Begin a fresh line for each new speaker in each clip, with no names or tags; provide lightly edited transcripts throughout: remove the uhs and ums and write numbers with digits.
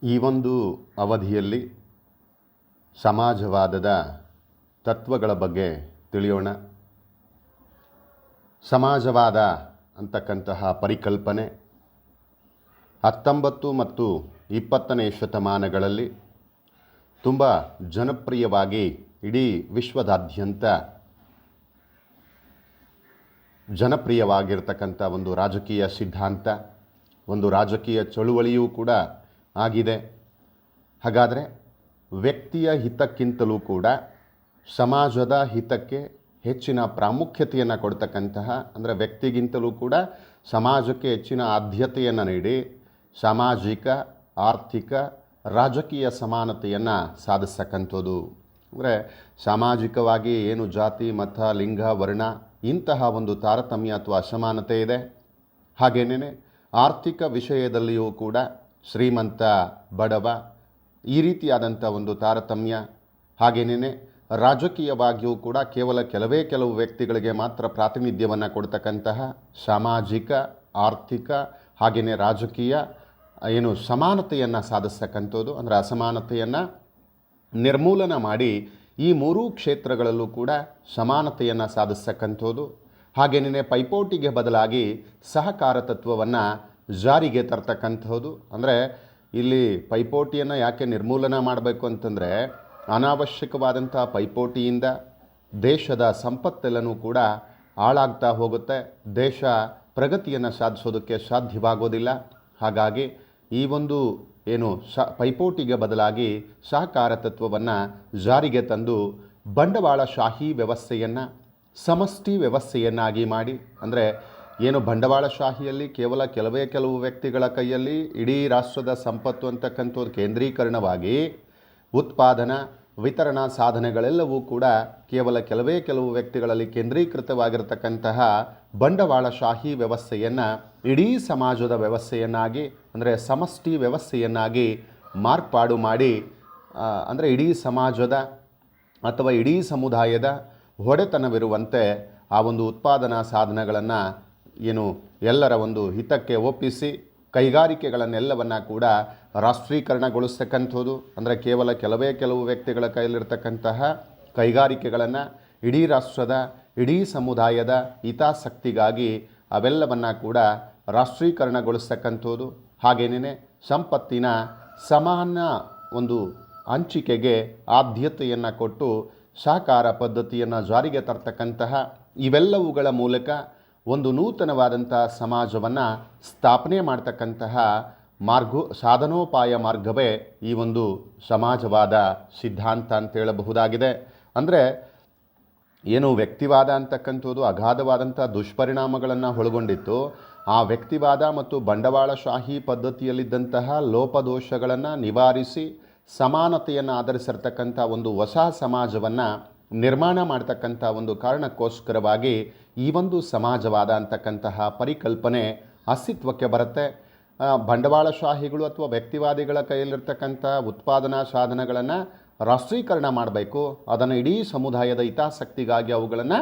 ಈ ಒಂದು ಅವಧಿಯಲ್ಲಿ ಸಮಾಜವಾದದ ತತ್ವಗಳ ಬಗ್ಗೆ ತಿಳಿಯೋಣ. ಸಮಾಜವಾದ ಅಂತಕ್ಕಂತಹ ಪರಿಕಲ್ಪನೆ 19 ಮತ್ತು 20ನೇ ಶತಮಾನಗಳಲ್ಲಿ ತುಂಬ ಜನಪ್ರಿಯವಾಗಿ ಇಡೀ ವಿಶ್ವದಾದ್ಯಂತ ಜನಪ್ರಿಯವಾಗಿರ್ತಕ್ಕಂಥ ಒಂದು ರಾಜಕೀಯ ಸಿದ್ಧಾಂತ, ಒಂದು ರಾಜಕೀಯ ಚಳುವಳಿಯೂ ಕೂಡ ಆಗಿದೆ. ಹಾಗಾದರೆ ವ್ಯಕ್ತಿಯ ಹಿತಕ್ಕಿಂತಲೂ ಕೂಡ ಸಮಾಜದ ಹಿತಕ್ಕೆ ಹೆಚ್ಚಿನ ಪ್ರಾಮುಖ್ಯತೆಯನ್ನು ಕೊಡ್ತಕ್ಕಂತಹ, ಅಂದರೆ ವ್ಯಕ್ತಿಗಿಂತಲೂ ಕೂಡ ಸಮಾಜಕ್ಕೆ ಹೆಚ್ಚಿನ ಆದ್ಯತೆಯನ್ನು ನೀಡಿ ಸಾಮಾಜಿಕ, ಆರ್ಥಿಕ, ರಾಜಕೀಯ ಸಮಾನತೆಯನ್ನು ಸಾಧಿಸ್ತಕ್ಕಂಥದ್ದು. ಅಂದರೆ ಸಾಮಾಜಿಕವಾಗಿ ಏನು ಜಾತಿ, ಮತ, ಲಿಂಗ, ವರ್ಣ ಇಂತಹ ಒಂದು ತಾರತಮ್ಯ ಅಥವಾ ಅಸಮಾನತೆ ಇದೆ. ಹಾಗೇನೇ ಆರ್ಥಿಕ ವಿಷಯದಲ್ಲಿಯೂ ಕೂಡ ಶ್ರೀಮಂತ, ಬಡವ ಈ ರೀತಿಯಾದಂಥ ಒಂದು ತಾರತಮ್ಯ. ಹಾಗೇನೇ ರಾಜಕೀಯವಾಗಿಯೂ ಕೂಡ ಕೆಲವು ವ್ಯಕ್ತಿಗಳಿಗೆ ಮಾತ್ರ ಪ್ರಾತಿನಿಧ್ಯವನ್ನು ಕೊಡ್ತಕ್ಕಂತಹ ಸಾಮಾಜಿಕ, ಆರ್ಥಿಕ ಹಾಗೆಯೇ ರಾಜಕೀಯ ಏನು ಸಮಾನತೆಯನ್ನು ಸಾಧಿಸ್ತಕ್ಕಂಥದ್ದು, ಅಂದರೆ ಅಸಮಾನತೆಯನ್ನು ನಿರ್ಮೂಲನ ಮಾಡಿ ಈ ಮೂರೂ ಕ್ಷೇತ್ರಗಳಲ್ಲೂ ಕೂಡ ಸಮಾನತೆಯನ್ನು ಸಾಧಿಸ್ತಕ್ಕಂಥದ್ದು. ಹಾಗೇನೇ ಪೈಪೋಟಿಗೆ ಬದಲಾಗಿ ಸಹಕಾರ ತತ್ವವನ್ನು ಜಾರಿಗೆ ತರ್ತಕ್ಕಂಥದ್ದು. ಅಂದರೆ ಇಲ್ಲಿ ಪೈಪೋಟಿಯನ್ನು ಯಾಕೆ ನಿರ್ಮೂಲನ ಮಾಡಬೇಕು ಅಂತಂದರೆ, ಅನಾವಶ್ಯಕವಾದಂಥ ಪೈಪೋಟಿಯಿಂದ ದೇಶದ ಸಂಪತ್ತೆಲ್ಲನೂ ಕೂಡ ಹಾಳಾಗ್ತಾ ಹೋಗುತ್ತೆ, ದೇಶ ಪ್ರಗತಿಯನ್ನು ಸಾಧಿಸೋದಕ್ಕೆ ಸಾಧ್ಯವಾಗೋದಿಲ್ಲ. ಹಾಗಾಗಿ ಈ ಒಂದು ಏನು ಪೈಪೋಟಿಗೆ ಬದಲಾಗಿ ಸಹಕಾರ ತತ್ವವನ್ನು ಜಾರಿಗೆ ತಂದು ಬಂಡವಾಳಶಾಹಿ ವ್ಯವಸ್ಥೆಯನ್ನು ಸಮಷ್ಟಿ ವ್ಯವಸ್ಥೆಯನ್ನಾಗಿ ಮಾಡಿ, ಅಂದರೆ ಏನು ಬಂಡವಾಳಶಾಹಿಯಲ್ಲಿ ಕೆಲವು ವ್ಯಕ್ತಿಗಳ ಕೈಯಲ್ಲಿ ಇಡೀ ರಾಷ್ಟ್ರದ ಸಂಪತ್ತು ಅಂತಕ್ಕಂಥದ್ದು ಕೇಂದ್ರೀಕರಣವಾಗಿ ಉತ್ಪಾದನಾ ವಿತರಣಾ ಸಾಧನೆಗಳೆಲ್ಲವೂ ಕೂಡ ಕೆಲವು ವ್ಯಕ್ತಿಗಳಲ್ಲಿ ಕೇಂದ್ರೀಕೃತವಾಗಿರತಕ್ಕಂತಹ ಬಂಡವಾಳಶಾಹಿ ವ್ಯವಸ್ಥೆಯನ್ನು ಇಡೀ ಸಮಾಜದ ವ್ಯವಸ್ಥೆಯನ್ನಾಗಿ, ಅಂದರೆ ಸಮಷ್ಟಿ ವ್ಯವಸ್ಥೆಯನ್ನಾಗಿ ಮಾರ್ಪಾಡು ಮಾಡಿ, ಅಂದರೆ ಇಡೀ ಸಮಾಜದ ಅಥವಾ ಇಡೀ ಸಮುದಾಯದ ಹೊಡೆತನವಿರುವಂತೆ ಆ ಒಂದು ಉತ್ಪಾದನಾ ಸಾಧನಗಳನ್ನು ಏನು ಎಲ್ಲರ ಒಂದು ಹಿತಕ್ಕೆ ಒಪ್ಪಿಸಿ ಕೈಗಾರಿಕೆಗಳನ್ನೆಲ್ಲವನ್ನು ಕೂಡ ರಾಷ್ಟ್ರೀಕರಣಗೊಳಿಸ್ತಕ್ಕಂಥದ್ದು. ಅಂದರೆ ಕೆಲವು ವ್ಯಕ್ತಿಗಳ ಕೈಯಲ್ಲಿರ್ತಕ್ಕಂತಹ ಕೈಗಾರಿಕೆಗಳನ್ನು ಇಡೀ ರಾಷ್ಟ್ರದ, ಇಡೀ ಸಮುದಾಯದ ಹಿತಾಸಕ್ತಿಗಾಗಿ ಅವೆಲ್ಲವನ್ನು ಕೂಡ ರಾಷ್ಟ್ರೀಕರಣಗೊಳಿಸ್ತಕ್ಕಂಥದ್ದು. ಹಾಗೇನೇ ಸಂಪತ್ತಿನ ಸಮಾನ ಒಂದು ಹಂಚಿಕೆಗೆ ಆದ್ಯತೆಯನ್ನು ಕೊಟ್ಟು ಸಹಕಾರ ಪದ್ಧತಿಯನ್ನು ಜಾರಿಗೆ ತರ್ತಕ್ಕಂತಹ ಇವೆಲ್ಲವುಗಳ ಮೂಲಕ ಒಂದು ನೂತನವಾದಂಥ ಸಮಾಜವನ್ನು ಸ್ಥಾಪನೆ ಮಾಡ್ತಕ್ಕಂತಹ ಸಾಧನೋಪಾಯ ಮಾರ್ಗವೇ ಈ ಒಂದು ಸಮಾಜವಾದ ಸಿದ್ಧಾಂತ ಅಂತ ಹೇಳಬಹುದಾಗಿದೆ. ಅಂದರೆ ಏನು ವ್ಯಕ್ತಿವಾದ ಅಂತಕ್ಕಂಥದ್ದು ಅಗಾಧವಾದಂಥ ದುಷ್ಪರಿಣಾಮಗಳನ್ನು ಒಳಗೊಂಡಿತ್ತು. ಆ ವ್ಯಕ್ತಿವಾದ ಮತ್ತು ಬಂಡವಾಳಶಾಹಿ ಪದ್ಧತಿಯಲ್ಲಿದ್ದಂತಹ ಲೋಪದೋಷಗಳನ್ನು ನಿವಾರಿಸಿ ಸಮಾನತೆಯನ್ನು ಆಧರಿಸಿರ್ತಕ್ಕಂಥ ಒಂದು ಹೊಸ ಸಮಾಜವನ್ನು ನಿರ್ಮಾಣ ಮಾಡ್ತಕ್ಕಂಥ ಒಂದು ಕಾರಣಕ್ಕೋಸ್ಕರವಾಗಿ ಈ ಒಂದು ಸಮಾಜವಾದ ಅಂತಕ್ಕಂತಹ ಪರಿಕಲ್ಪನೆ ಅಸ್ತಿತ್ವಕ್ಕೆ ಬರುತ್ತೆ. ಬಂಡವಾಳಶಾಹಿಗಳು ಅಥವಾ ವ್ಯಕ್ತಿವಾದಿಗಳ ಕೈಯಲ್ಲಿರ್ತಕ್ಕಂಥ ಉತ್ಪಾದನಾ ಸಾಧನಗಳನ್ನು ರಾಷ್ಟ್ರೀಕರಣ ಮಾಡಬೇಕು, ಅದನ್ನು ಇಡೀ ಸಮುದಾಯದ ಹಿತಾಸಕ್ತಿಗಾಗಿ ಅವುಗಳನ್ನು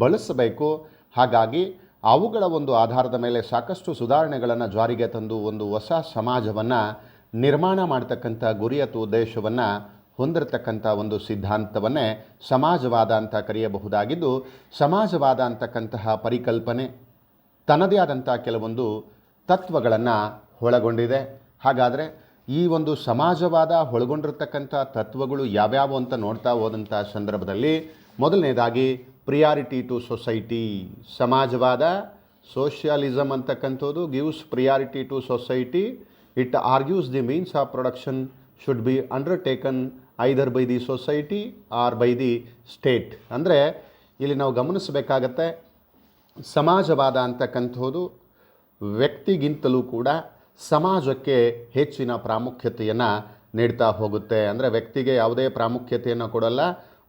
ಬಳಸಬೇಕು. ಹಾಗಾಗಿ ಅವುಗಳ ಒಂದು ಆಧಾರದ ಮೇಲೆ ಸಾಕಷ್ಟು ಸುಧಾರಣೆಗಳನ್ನು ಜಾರಿಗೆ ತಂದು ಒಂದು ಹೊಸ ಸಮಾಜವನ್ನು ನಿರ್ಮಾಣ ಮಾಡ್ತಕ್ಕಂಥ ಗುರಿ ಅಥವಾ ಉದ್ದೇಶವನ್ನು ಹೊಂದಿರತಕ್ಕಂಥ ಒಂದು ಸಿದ್ಧಾಂತವನ್ನೇ ಸಮಾಜವಾದ ಅಂತ ಕರೆಯಬಹುದಾಗಿದ್ದು, ಸಮಾಜವಾದ ಅಂತಕ್ಕಂತಹ ಪರಿಕಲ್ಪನೆ ತನ್ನದೇ ಆದಂಥ ಕೆಲವೊಂದು ತತ್ವಗಳನ್ನು ಒಳಗೊಂಡಿದೆ. ಹಾಗಾದರೆ ಈ ಒಂದು ಸಮಾಜವಾದ ಒಳಗೊಂಡಿರ್ತಕ್ಕಂಥ ತತ್ವಗಳು ಯಾವ್ಯಾವು ಅಂತ ನೋಡ್ತಾ ಹೋದಂಥ ಸಂದರ್ಭದಲ್ಲಿ ಮೊದಲನೇದಾಗಿ ಪ್ರಿಯಾರಿಟಿ ಟು ಸೊಸೈಟಿ. ಸಮಾಜವಾದ, ಸೋಷಿಯಲಿಸಮ್ ಅಂತಕ್ಕಂಥದ್ದು gives priority to society. It argues the means of production should be undertaken either by the society or by the state. ಅಂದರೆ ಇಲ್ಲಿ ನಾವು ಗಮನಿಸಬೇಕಾಗತ್ತೆ, ಸಮಾಜವಾದ ಅಂತಕ್ಕಂಥದ್ದು ವ್ಯಕ್ತಿಗಿಂತಲೂ ಕೂಡ ಸಮಾಜಕ್ಕೆ ಹೆಚ್ಚಿನ ಪ್ರಾಮುಖ್ಯತೆಯನ್ನು ನೀಡ್ತಾ ಹೋಗುತ್ತೆ. ಅಂದರೆ ವ್ಯಕ್ತಿಗೆ ಯಾವುದೇ ಪ್ರಾಮುಖ್ಯತೆಯನ್ನು ಕೊಡಲ್ಲ,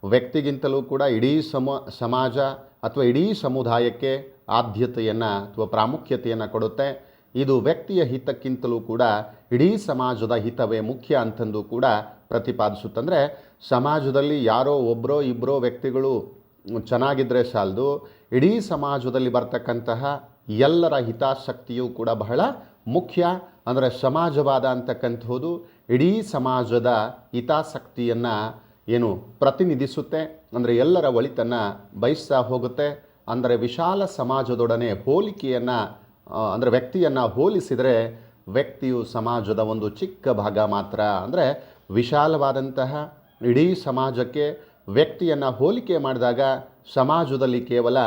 ವ್ಯಕ್ತಿಗಿಂತಲೂ ಕೂಡ ಇಡೀ ಸಮಾಜ ಅಥವಾ ಇಡೀ ಸಮುದಾಯಕ್ಕೆ ಆದ್ಯತೆಯನ್ನು ಅಥವಾ ಪ್ರಾಮುಖ್ಯತೆಯನ್ನು ಕೊಡುತ್ತೆ. ಇದು ವ್ಯಕ್ತಿಯ ಹಿತಕ್ಕಿಂತಲೂ ಕೂಡ ಇಡೀ ಸಮಾಜದ ಹಿತವೇ ಮುಖ್ಯ ಅಂತಂದು ಕೂಡ ಪ್ರತಿಪಾದಿಸುತ್ತಂದರೆ, ಸಮಾಜದಲ್ಲಿ ಯಾರೋ ಒಬ್ಬರೋ ಇಬ್ಬರೋ ವ್ಯಕ್ತಿಗಳು ಚೆನ್ನಾಗಿದ್ದರೆ ಸಾಲದು, ಇಡೀ ಸಮಾಜದಲ್ಲಿ ಬರ್ತಕ್ಕಂತಹ ಎಲ್ಲರ ಹಿತಾಸಕ್ತಿಯೂ ಕೂಡ ಬಹಳ ಮುಖ್ಯ. ಅಂದರೆ ಸಮಾಜವಾದ ಅಂತಕ್ಕಂಥದ್ದು ಇಡೀ ಸಮಾಜದ ಹಿತಾಸಕ್ತಿಯನ್ನು ಏನು ಪ್ರತಿನಿಧಿಸುತ್ತೆ, ಅಂದರೆ ಎಲ್ಲರ ಒಳಿತನ್ನು ಬಯಸ್ತಾ ಹೋಗುತ್ತೆ. ಅಂದರೆ ವಿಶಾಲ ಸಮಾಜದೊಡನೆ ಹೋಲಿಕೆಯನ್ನು ಅಂದರೆ ವ್ಯಕ್ತಿಯನ್ನು ಹೋಲಿಸಿದರೆ ವ್ಯಕ್ತಿಯು ಸಮಾಜದ ಒಂದು ಚಿಕ್ಕ ಭಾಗ ಮಾತ್ರ. ಅಂದರೆ ವಿಶಾಲವಾದಂತಹ ಇಡೀ ಸಮಾಜಕ್ಕೆ ವ್ಯಕ್ತಿಯನ್ನು ಹೋಲಿಕೆ ಮಾಡಿದಾಗ ಸಮಾಜದಲ್ಲಿ ಕೇವಲ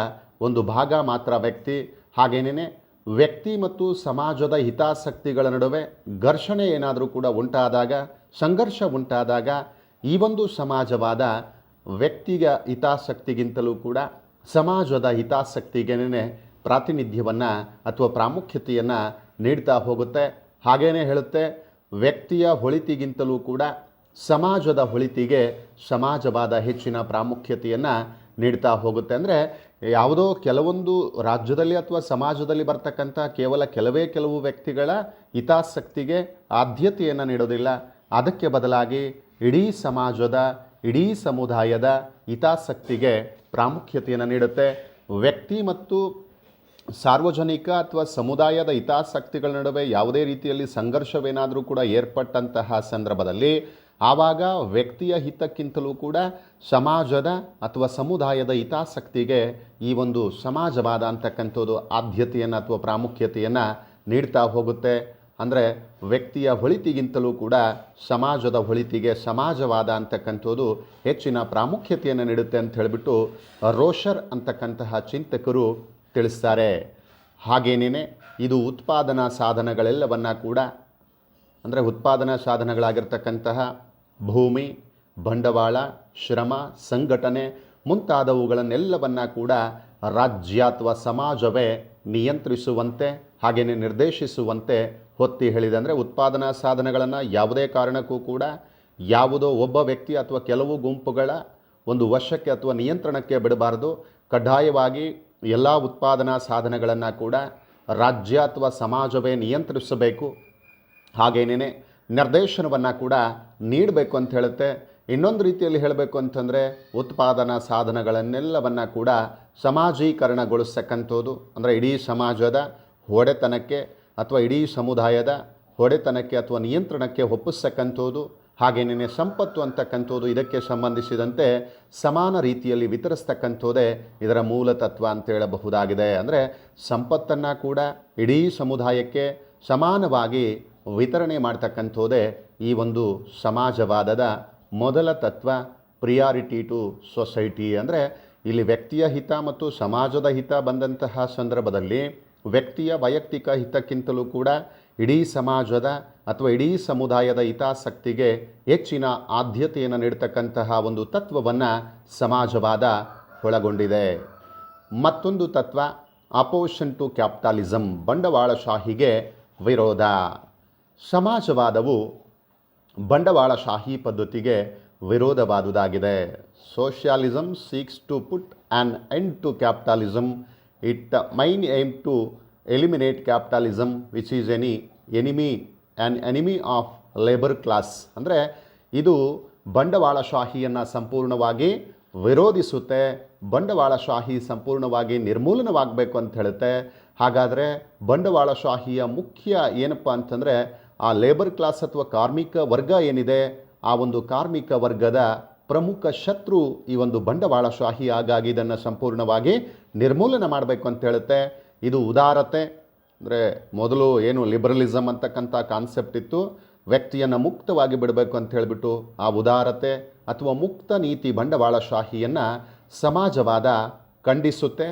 ಒಂದು ಭಾಗ ಮಾತ್ರ ವ್ಯಕ್ತಿ. ಹಾಗೇನೇ ವ್ಯಕ್ತಿ ಮತ್ತು ಸಮಾಜದ ಹಿತಾಸಕ್ತಿಗಳ ನಡುವೆ ಘರ್ಷಣೆ ಏನಾದರೂ ಕೂಡ ಉಂಟಾದಾಗ, ಸಂಘರ್ಷ ಉಂಟಾದಾಗ ಈ ಒಂದು ಸಮಾಜವಾದ ವ್ಯಕ್ತಿಗ ಹಿತಾಸಕ್ತಿಗಿಂತಲೂ ಕೂಡ ಸಮಾಜದ ಹಿತಾಸಕ್ತಿಗೇನೆ ಪ್ರಾತಿನಿಧ್ಯವನ್ನು ಅಥವಾ ಪ್ರಾಮುಖ್ಯತೆಯನ್ನು ನೀಡ್ತಾ ಹೋಗುತ್ತೆ. ಹಾಗೇನೇ ಹೇಳುತ್ತೆ, ವ್ಯಕ್ತಿಯ ಒಳಿತಿಗಿಂತಲೂ ಕೂಡ ಸಮಾಜದ ಒಳಿತಿಗೆ ಸಮಾಜವಾದ ಹೆಚ್ಚಿನ ಪ್ರಾಮುಖ್ಯತೆಯನ್ನು ನೀಡ್ತಾ ಹೋಗುತ್ತೆ. ಅಂದರೆ ಯಾವುದೋ ಕೆಲವೊಂದು ರಾಜ್ಯದಲ್ಲಿ ಅಥವಾ ಸಮಾಜದಲ್ಲಿ ಬರ್ತಕ್ಕಂಥ ಕೇವಲ ಕೆಲವು ವ್ಯಕ್ತಿಗಳ ಹಿತಾಸಕ್ತಿಗೆ ಆದ್ಯತೆಯನ್ನು ನೀಡೋದಿಲ್ಲ. ಅದಕ್ಕೆ ಬದಲಾಗಿ ಇಡೀ ಸಮಾಜದ, ಇಡೀ ಸಮುದಾಯದ ಹಿತಾಸಕ್ತಿಗೆ ಪ್ರಾಮುಖ್ಯತೆಯನ್ನು ನೀಡುತ್ತೆ. ವ್ಯಕ್ತಿ ಮತ್ತು ಸಾರ್ವಜನಿಕ ಅಥವಾ ಸಮುದಾಯದ ಹಿತಾಸಕ್ತಿಗಳ ನಡುವೆ ಯಾವುದೇ ರೀತಿಯಲ್ಲಿ ಸಂಘರ್ಷವೇನಾದರೂ ಕೂಡ ಏರ್ಪಟ್ಟಂತಹ ಸಂದರ್ಭದಲ್ಲಿ ಆವಾಗ ವ್ಯಕ್ತಿಯ ಹಿತಕ್ಕಿಂತಲೂ ಕೂಡ ಸಮಾಜದ ಅಥವಾ ಸಮುದಾಯದ ಹಿತಾಸಕ್ತಿಗೆ ಈ ಒಂದು ಸಮಾಜವಾದ ಅಂತಕ್ಕಂಥದ್ದು ಆದ್ಯತೆಯನ್ನು ಅಥವಾ ಪ್ರಾಮುಖ್ಯತೆಯನ್ನು ನೀಡ್ತಾ ಹೋಗುತ್ತೆ. ಅಂದರೆ ವ್ಯಕ್ತಿಯ ಒಳಿತಿಗಿಂತಲೂ ಕೂಡ ಸಮಾಜದ ಒಳಿತಿಗೆ ಸಮಾಜವಾದ ಅಂತಕ್ಕಂಥದ್ದು ಹೆಚ್ಚಿನ ಪ್ರಾಮುಖ್ಯತೆಯನ್ನು ನೀಡುತ್ತೆ ಅಂತ ಹೇಳಿಬಿಟ್ಟು ರೋಷರ್ ಅಂತಕ್ಕಂತಹ ಚಿಂತಕರು ತಿಳಿಸ್ತಾರೆ. ಹಾಗೇನೇ ಇದು ಉತ್ಪಾದನಾ ಸಾಧನಗಳೆಲ್ಲವನ್ನು ಕೂಡ, ಅಂದರೆ ಉತ್ಪಾದನಾ ಸಾಧನಗಳಾಗಿರ್ತಕ್ಕಂತಹ ಭೂಮಿ, ಬಂಡವಾಳ, ಶ್ರಮ, ಸಂಘಟನೆ ಮುಂತಾದವುಗಳನ್ನೆಲ್ಲವನ್ನು ಕೂಡ ರಾಜ್ಯ ಅಥವಾ ಸಮಾಜವೇ ನಿಯಂತ್ರಿಸುವಂತೆ ಹಾಗೆಯೇ ನಿರ್ದೇಶಿಸುವಂತೆ ಒತ್ತಿ ಹೇಳಿದೆ. ಅಂದರೆ ಉತ್ಪಾದನಾ ಸಾಧನಗಳನ್ನು ಯಾವುದೇ ಕಾರಣಕ್ಕೂ ಕೂಡ ಯಾವುದೋ ಒಬ್ಬ ವ್ಯಕ್ತಿ ಅಥವಾ ಕೆಲವು ಗುಂಪುಗಳ ಒಂದು ವಶಕ್ಕೆ ಅಥವಾ ನಿಯಂತ್ರಣಕ್ಕೆ ಬಿಡಬಾರದು. ಕಡ್ಡಾಯವಾಗಿ ಎಲ್ಲ ಉತ್ಪಾದನಾ ಸಾಧನಗಳನ್ನು ಕೂಡ ರಾಜ್ಯ ಅಥವಾ ಸಮಾಜವೇ ನಿಯಂತ್ರಿಸಬೇಕು. ಹಾಗೇನೇ ನಿರ್ದೇಶನವನ್ನು ಕೂಡ ನೀಡಬೇಕು ಅಂತ ಹೇಳುತ್ತೆ. ಇನ್ನೊಂದು ರೀತಿಯಲ್ಲಿ ಹೇಳಬೇಕು ಅಂತಂದರೆ ಉತ್ಪಾದನಾ ಸಾಧನಗಳನ್ನೆಲ್ಲವನ್ನು ಕೂಡ ಸಮಾಜೀಕರಣಗೊಳಿಸ್ತಕ್ಕಂಥದ್ದು, ಅಂದರೆ ಇಡೀ ಸಮಾಜದ ಒಡೆತನಕ್ಕೆ ಅಥವಾ ಇಡೀ ಸಮುದಾಯದ ಒಡೆತನಕ್ಕೆ ಅಥವಾ ನಿಯಂತ್ರಣಕ್ಕೆ ಒಪ್ಪಿಸ್ತಕ್ಕಂಥದ್ದು. ಹಾಗೇನೇ ಸಂಪತ್ತು ಅಂತಕ್ಕಂಥದ್ದು ಇದಕ್ಕೆ ಸಂಬಂಧಿಸಿದಂತೆ ಸಮಾನ ರೀತಿಯಲ್ಲಿ ವಿತರಿಸ್ತಕ್ಕಂಥದ್ದೇ ಇದರ ಮೂಲ ತತ್ವ ಅಂತ ಹೇಳಬಹುದಾಗಿದೆ. ಅಂದರೆ ಸಂಪತ್ತನ್ನು ಕೂಡ ಇಡೀ ಸಮುದಾಯಕ್ಕೆ ಸಮಾನವಾಗಿ ವಿತರಣೆ ಮಾಡ್ತಕ್ಕಂಥದ್ದೇ ಈ ಒಂದು ಸಮಾಜವಾದದ ಮೊದಲ ತತ್ವ, ಪ್ರಿಯಾರಿಟಿ ಟು ಸೊಸೈಟಿ. ಅಂದರೆ ಇಲ್ಲಿ ವ್ಯಕ್ತಿಯ ಹಿತ ಮತ್ತು ಸಮಾಜದ ಹಿತ ಬಂದಂತಹ ಸಂದರ್ಭದಲ್ಲಿ ವ್ಯಕ್ತಿಯ ವೈಯಕ್ತಿಕ ಹಿತಕ್ಕಿಂತಲೂ ಕೂಡ ಇಡೀ ಸಮಾಜದ ಅಥವಾ ಇಡೀ ಸಮುದಾಯದ ಹಿತಾಸಕ್ತಿಗೆ ಹೆಚ್ಚಿನ ಆದ್ಯತೆಯನ್ನು ನೀಡತಕ್ಕಂತಹ ಒಂದು ತತ್ವವನ್ನು ಸಮಾಜವಾದ ಒಳಗೊಂಡಿದೆ. ಮತ್ತೊಂದು ತತ್ವ ಅಪೋಸಿಷನ್ ಟು ಕ್ಯಾಪಿಟಲಿಸಮ್, ಬಂಡವಾಳಶಾಹಿಗೆ ವಿರೋಧ. ಸಮಾಜವಾದವು ಬಂಡವಾಳಶಾಹಿ ಪದ್ಧತಿಗೆ ವಿರೋಧವಾದುದಾಗಿದೆ. Socialism seeks to put an end to capitalism. It main aim to eliminate capitalism which is enemy of labour class. ಅಂದರೆ ಇದು ಬಂಡವಾಳಶಾಹಿಯನ್ನು ಸಂಪೂರ್ಣವಾಗಿ ವಿರೋಧಿಸುತ್ತೆ. ಬಂಡವಾಳಶಾಹಿ ಸಂಪೂರ್ಣವಾಗಿ ನಿರ್ಮೂಲನವಾಗಬೇಕು ಅಂತ ಹೇಳುತ್ತೆ. ಹಾಗಾದರೆ ಬಂಡವಾಳಶಾಹಿಯ ಮುಖ್ಯ ಏನಪ್ಪ ಅಂತಂದರೆ ಆ ಲೇಬರ್ ಕ್ಲಾಸ್ ಅಥವಾ ಕಾರ್ಮಿಕ ವರ್ಗ ಏನಿದೆ, ಆ ಒಂದು ಕಾರ್ಮಿಕ ವರ್ಗದ ಪ್ರಮುಖ ಶತ್ರು ಈ ಒಂದು ಬಂಡವಾಳಶಾಹಿ. ಹಾಗಾಗಿ ಇದನ್ನು ಸಂಪೂರ್ಣವಾಗಿ ನಿರ್ಮೂಲನೆ ಮಾಡಬೇಕು ಅಂತ ಹೇಳುತ್ತೆ. ಇದು ಉದಾರತೆ, ಅಂದರೆ ಮೊದಲು ಏನು ಲಿಬರಲಿಸಮ್ ಅಂತಕ್ಕಂಥ ಕಾನ್ಸೆಪ್ಟ್ ಇತ್ತು, ವ್ಯಕ್ತಿಯನ್ನು ಮುಕ್ತವಾಗಿ ಬಿಡಬೇಕು ಅಂತ ಹೇಳಿಬಿಟ್ಟು ಆ ಉದಾರತೆ ಅಥವಾ ಮುಕ್ತ ನೀತಿ ಬಂಡವಾಳಶಾಹಿಯನ್ನು ಸಮಾಜವಾದ ಖಂಡಿಸುತ್ತೆ.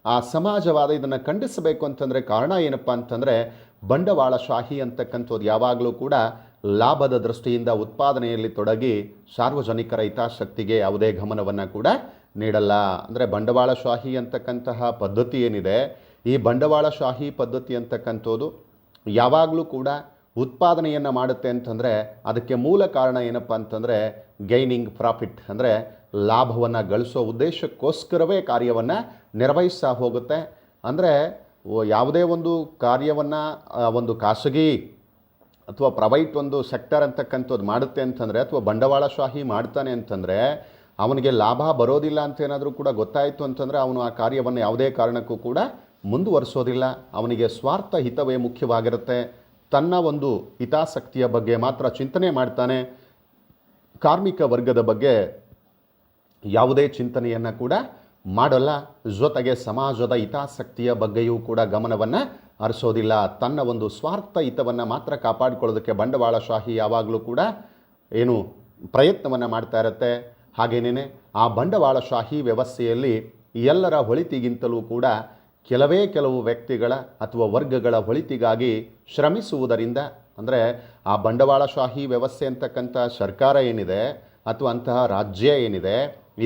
ಆ ಸಮಾಜವಾದ ಇದನ್ನು ಖಂಡಿಸಬೇಕು ಅಂತಂದರೆ ಕಾರಣ ಏನಪ್ಪ ಅಂತಂದರೆ ಬಂಡವಾಳಶಾಹಿ ಅಂತಕ್ಕಂಥದ್ದು ಯಾವಾಗಲೂ ಕೂಡ ಲಾಭದ ದೃಷ್ಟಿಯಿಂದ ಉತ್ಪಾದನೆಯಲ್ಲಿ ತೊಡಗಿ ಸಾರ್ವಜನಿಕರ ಹಿತಾಸಕ್ತಿಗೆ ಯಾವುದೇ ಗಮನವನ್ನು ಕೂಡ ನೀಡಲ್ಲ. ಅಂದರೆ ಬಂಡವಾಳಶಾಹಿ ಅಂತಕ್ಕಂತಹ ಪದ್ಧತಿ ಏನಿದೆ, ಈ ಬಂಡವಾಳಶಾಹಿ ಪದ್ಧತಿ ಅಂತಕ್ಕಂಥದ್ದು ಯಾವಾಗಲೂ ಕೂಡ ಉತ್ಪಾದನೆಯನ್ನು ಮಾಡುತ್ತೆ ಅಂತಂದರೆ ಅದಕ್ಕೆ ಮೂಲ ಕಾರಣ ಏನಪ್ಪ ಅಂತಂದರೆ ಗೈನಿಂಗ್ ಪ್ರಾಫಿಟ್, ಅಂದರೆ ಲಾಭವನ್ನು ಗಳಿಸೋ ಉದ್ದೇಶಕ್ಕೋಸ್ಕರವೇ ಕಾರ್ಯವನ್ನು ನಿರ್ವಹಿಸ್ತಾ ಹೋಗುತ್ತೆ. ಅಂದರೆ ಯಾವುದೇ ಒಂದು ಕಾರ್ಯವನ್ನು ಒಂದು ಖಾಸಗಿ ಅಥವಾ ಪ್ರೈವೇಟ್ ಒಂದು ಸೆಕ್ಟರ್ ಅಂತಕ್ಕಂಥದ್ದು ಮಾಡುತ್ತೆ ಅಂತಂದರೆ ಅಥವಾ ಬಂಡವಾಳಶಾಹಿ ಮಾಡ್ತಾನೆ ಅಂತಂದರೆ ಅವನಿಗೆ ಲಾಭ ಬರೋದಿಲ್ಲ ಅಂತ ಏನಾದರೂ ಕೂಡ ಗೊತ್ತಾಯಿತು ಅಂತಂದರೆ ಅವನು ಆ ಕಾರ್ಯವನ್ನು ಯಾವುದೇ ಕಾರಣಕ್ಕೂ ಕೂಡ ಮುಂದುವರಿಸೋದಿಲ್ಲ. ಅವನಿಗೆ ಸ್ವಾರ್ಥ ಹಿತವೇ ಮುಖ್ಯವಾಗಿರುತ್ತೆ. ತನ್ನ ಒಂದು ಹಿತಾಸಕ್ತಿಯ ಬಗ್ಗೆ ಮಾತ್ರ ಚಿಂತನೆ ಮಾಡ್ತಾನೆ. ಕಾರ್ಮಿಕ ವರ್ಗದ ಬಗ್ಗೆ ಯಾವುದೇ ಚಿಂತನೆಯನ್ನು ಕೂಡ ಮಾಡಲ್ಲ. ಜೊತೆಗೆ ಸಮಾಜದ ಹಿತಾಸಕ್ತಿಯ ಬಗ್ಗೆಯೂ ಕೂಡ ಗಮನವನ್ನು ಹರಿಸೋದಿಲ್ಲ. ತನ್ನ ಒಂದು ಸ್ವಾರ್ಥ ಹಿತವನ್ನು ಮಾತ್ರ ಕಾಪಾಡಿಕೊಳ್ಳೋದಕ್ಕೆ ಬಂಡವಾಳಶಾಹಿ ಯಾವಾಗಲೂ ಕೂಡ ಪ್ರಯತ್ನವನ್ನು ಮಾಡ್ತಾ ಇರುತ್ತೆ. ಹಾಗೇನೇ ಆ ಬಂಡವಾಳಶಾಹಿ ವ್ಯವಸ್ಥೆಯಲ್ಲಿ ಎಲ್ಲರ ಒಳಿತಿಗಿಂತಲೂ ಕೂಡ ಕೆಲವು ವ್ಯಕ್ತಿಗಳ ಅಥವಾ ವರ್ಗಗಳ ಒಳಿತಿಗಾಗಿ ಶ್ರಮಿಸುವುದರಿಂದ, ಅಂದರೆ ಆ ಬಂಡವಾಳಶಾಹಿ ವ್ಯವಸ್ಥೆ ಅಂತಕ್ಕಂಥ ಸರ್ಕಾರ ಏನಿದೆ ಅಥವಾ ಅಂತಹ ರಾಜ್ಯ ಏನಿದೆ,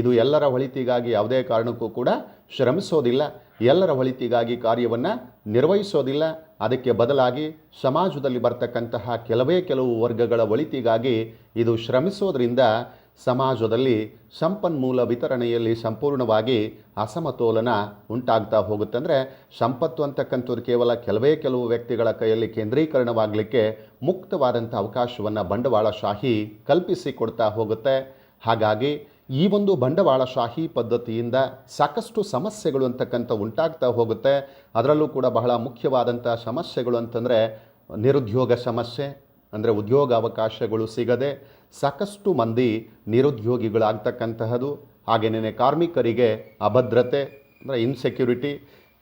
ಇದು ಎಲ್ಲರ ಒಳಿತಿಗಾಗಿ ಯಾವುದೇ ಕಾರಣಕ್ಕೂ ಕೂಡ ಶ್ರಮಿಸೋದಿಲ್ಲ, ಎಲ್ಲರ ಒಳಿತಿಗಾಗಿ ಕಾರ್ಯವನ್ನು ನಿರ್ವಹಿಸೋದಿಲ್ಲ. ಅದಕ್ಕೆ ಬದಲಾಗಿ ಸಮಾಜದಲ್ಲಿ ಬರ್ತಕ್ಕಂತಹ ಕೆಲವು ವರ್ಗಗಳ ಒಳಿತಿಗಾಗಿ ಇದು ಶ್ರಮಿಸೋದ್ರಿಂದ ಸಮಾಜದಲ್ಲಿ ಸಂಪನ್ಮೂಲ ವಿತರಣೆಯಲ್ಲಿ ಸಂಪೂರ್ಣವಾಗಿ ಅಸಮತೋಲನ ಉಂಟಾಗ್ತಾ ಹೋಗುತ್ತೆ. ಅಂದರೆ ಸಂಪತ್ತು ಅಂತಕ್ಕಂಥದ್ದು ಕೇವಲ ಕೆಲವು ವ್ಯಕ್ತಿಗಳ ಕೈಯಲ್ಲಿ ಕೇಂದ್ರೀಕರಣವಾಗಲಿಕ್ಕೆ ಮುಕ್ತವಾದಂಥ ಅವಕಾಶವನ್ನು ಬಂಡವಾಳಶಾಹಿ ಕಲ್ಪಿಸಿಕೊಡ್ತಾ ಹೋಗುತ್ತೆ. ಹಾಗಾಗಿ ಈ ಒಂದು ಬಂಡವಾಳಶಾಹಿ ಪದ್ಧತಿಯಿಂದ ಸಾಕಷ್ಟು ಸಮಸ್ಯೆಗಳು ಅಂತಕ್ಕಂಥ ಉಂಟಾಗ್ತಾ ಹೋಗುತ್ತೆ. ಅದರಲ್ಲೂ ಕೂಡ ಬಹಳ ಮುಖ್ಯವಾದಂಥ ಸಮಸ್ಯೆಗಳು ಅಂತಂದರೆ ನಿರುದ್ಯೋಗ ಸಮಸ್ಯೆ, ಅಂದರೆ ಉದ್ಯೋಗ ಅವಕಾಶಗಳು ಸಿಗದೆ ಸಾಕಷ್ಟು ಮಂದಿ ನಿರುದ್ಯೋಗಿಗಳಾಗ್ತಕ್ಕಂತಹದ್ದು. ಹಾಗೆಯೇ ಕಾರ್ಮಿಕರಿಗೆ ಅಭದ್ರತೆ, ಅಂದರೆ ಇನ್ಸೆಕ್ಯೂರಿಟಿ.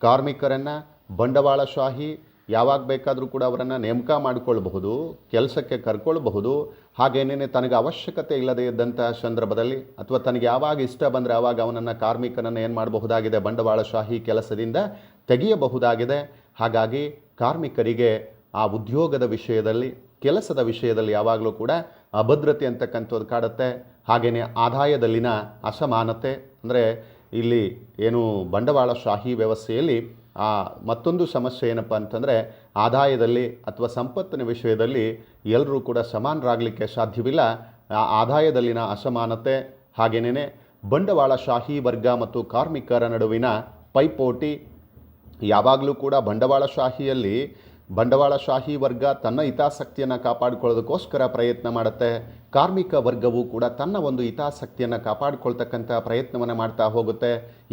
ಕಾರ್ಮಿಕರನ್ನು ಬಂಡವಾಳಶಾಹಿ ಯಾವಾಗ ಬೇಕಾದರೂ ಕೂಡ ಅವರನ್ನು ನೇಮಕ ಮಾಡಿಕೊಳ್ಳಬಹುದು, ಕೆಲಸಕ್ಕೆ ಕರ್ಕೊಳ್ಬಹುದು. ಹಾಗೇನೇ ತನಗೆ ಅವಶ್ಯಕತೆ ಇಲ್ಲದೇ ಇದ್ದಂತಹ ಸಂದರ್ಭದಲ್ಲಿ ಅಥವಾ ತನಗೆ ಯಾವಾಗ ಇಷ್ಟ ಬಂದರೆ ಆವಾಗ ಅವನನ್ನು ಕಾರ್ಮಿಕನನ್ನು ಏನು ಮಾಡಬಹುದಾಗಿದೆ, ಬಂಡವಾಳಶಾಹಿ ಕೆಲಸದಿಂದ ತೆಗೆಯಬಹುದಾಗಿದೆ. ಹಾಗಾಗಿ ಕಾರ್ಮಿಕರಿಗೆ ಆ ಉದ್ಯೋಗದ ವಿಷಯದಲ್ಲಿ, ಕೆಲಸದ ವಿಷಯದಲ್ಲಿ ಯಾವಾಗಲೂ ಕೂಡ ಅಭದ್ರತೆ ಅಂತಕ್ಕಂಥದ್ದು ಕಾಡುತ್ತೆ. ಹಾಗೆಯೇ ಆದಾಯದಲ್ಲಿನ ಅಸಮಾನತೆ, ಅಂದರೆ ಇಲ್ಲಿ ಬಂಡವಾಳಶಾಹಿ ವ್ಯವಸ್ಥೆಯಲ್ಲಿ ಮತ್ತೊಂದು ಸಮಸ್ಯೆ ಏನಪ್ಪ ಅಂತಂದರೆ ಆದಾಯದಲ್ಲಿ ಅಥವಾ ಸಂಪತ್ತಿನ ವಿಷಯದಲ್ಲಿ ಎಲ್ಲರೂ ಕೂಡ ಸಮಾನರಾಗಲಿಕ್ಕೆ ಸಾಧ್ಯವಿಲ್ಲ. ಆದಾಯದಲ್ಲಿನ ಅಸಮಾನತೆ, ಹಾಗೆಯೇ ಬಂಡವಾಳಶಾಹಿ ವರ್ಗ ಮತ್ತು ಕಾರ್ಮಿಕರ ನಡುವಿನ ಪೈಪೋಟಿ. ಯಾವಾಗಲೂ ಕೂಡ ಬಂಡವಾಳಶಾಹಿ ವರ್ಗ ತನ್ನ ಹಿತಾಸಕ್ತಿಯನ್ನು ಕಾಪಾಡಿಕೊಳ್ಳೋದಕ್ಕೋಸ್ಕರ ಪ್ರಯತ್ನ ಮಾಡುತ್ತೆ. ಕಾರ್ಮಿಕ ವರ್ಗವೂ ಕೂಡ ತನ್ನ ಒಂದು ಹಿತಾಸಕ್ತಿಯನ್ನು ಕಾಪಾಡಿಕೊಳ್ತಕ್ಕಂಥ ಪ್ರಯತ್ನವನ್ನು ಮಾಡ್ತಾ ಹೋಗುತ್ತೆ.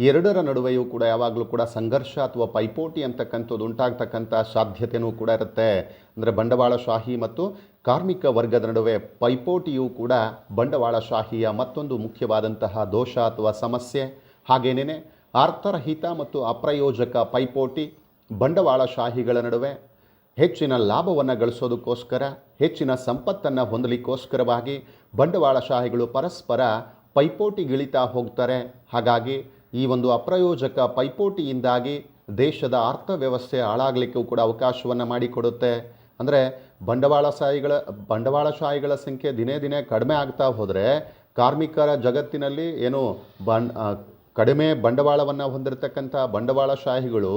ಎರಡರ ನಡುವೆಯೂ ಕೂಡ ಯಾವಾಗಲೂ ಕೂಡ ಸಂಘರ್ಷ ಅಥವಾ ಪೈಪೋಟಿ ಅಂತಕ್ಕಂಥದ್ದು ಉಂಟಾಗ್ತಕ್ಕಂಥ ಸಾಧ್ಯತೆಯೂ ಕೂಡ ಇರುತ್ತೆ. ಅಂದರೆ ಬಂಡವಾಳಶಾಹಿ ಮತ್ತು ಕಾರ್ಮಿಕ ವರ್ಗದ ನಡುವೆ ಪೈಪೋಟಿಯೂ ಕೂಡ ಬಂಡವಾಳಶಾಹಿಯ ಮತ್ತೊಂದು ಮುಖ್ಯವಾದಂತಹ ದೋಷ ಅಥವಾ ಸಮಸ್ಯೆ. ಹಾಗೇನೇ ಅರ್ಥರಹಿತ ಮತ್ತು ಅಪ್ರಯೋಜಕ ಪೈಪೋಟಿ. ಬಂಡವಾಳಶಾಹಿಗಳ ನಡುವೆ ಹೆಚ್ಚಿನ ಲಾಭವನ್ನು ಗಳಿಸೋದಕ್ಕೋಸ್ಕರ, ಹೆಚ್ಚಿನ ಸಂಪತ್ತನ್ನು ಹೊಂದಲಿಕ್ಕೋಸ್ಕರವಾಗಿ ಬಂಡವಾಳಶಾಹಿಗಳು ಪರಸ್ಪರ ಪೈಪೋಟಿಗಿಳಿತಾ ಹೋಗ್ತಾರೆ. ಹಾಗಾಗಿ ಈ ಒಂದು ಅಪ್ರಯೋಜಕ ಪೈಪೋಟಿಯಿಂದಾಗಿ ದೇಶದ ಅರ್ಥವ್ಯವಸ್ಥೆ ಹಾಳಾಗಲಿಕ್ಕೂ ಕೂಡ ಅವಕಾಶವನ್ನು ಮಾಡಿಕೊಡುತ್ತೆ. ಅಂದರೆ ಬಂಡವಾಳಶಾಹಿಗಳ ಸಂಖ್ಯೆ ದಿನೇ ದಿನೇ ಕಡಿಮೆ ಆಗ್ತಾ ಹೋದರೆ ಕಾರ್ಮಿಕರ ಜಗತ್ತಿನಲ್ಲಿ ಕಡಿಮೆ ಬಂಡವಾಳವನ್ನು ಹೊಂದಿರತಕ್ಕಂಥ ಬಂಡವಾಳಶಾಹಿಗಳು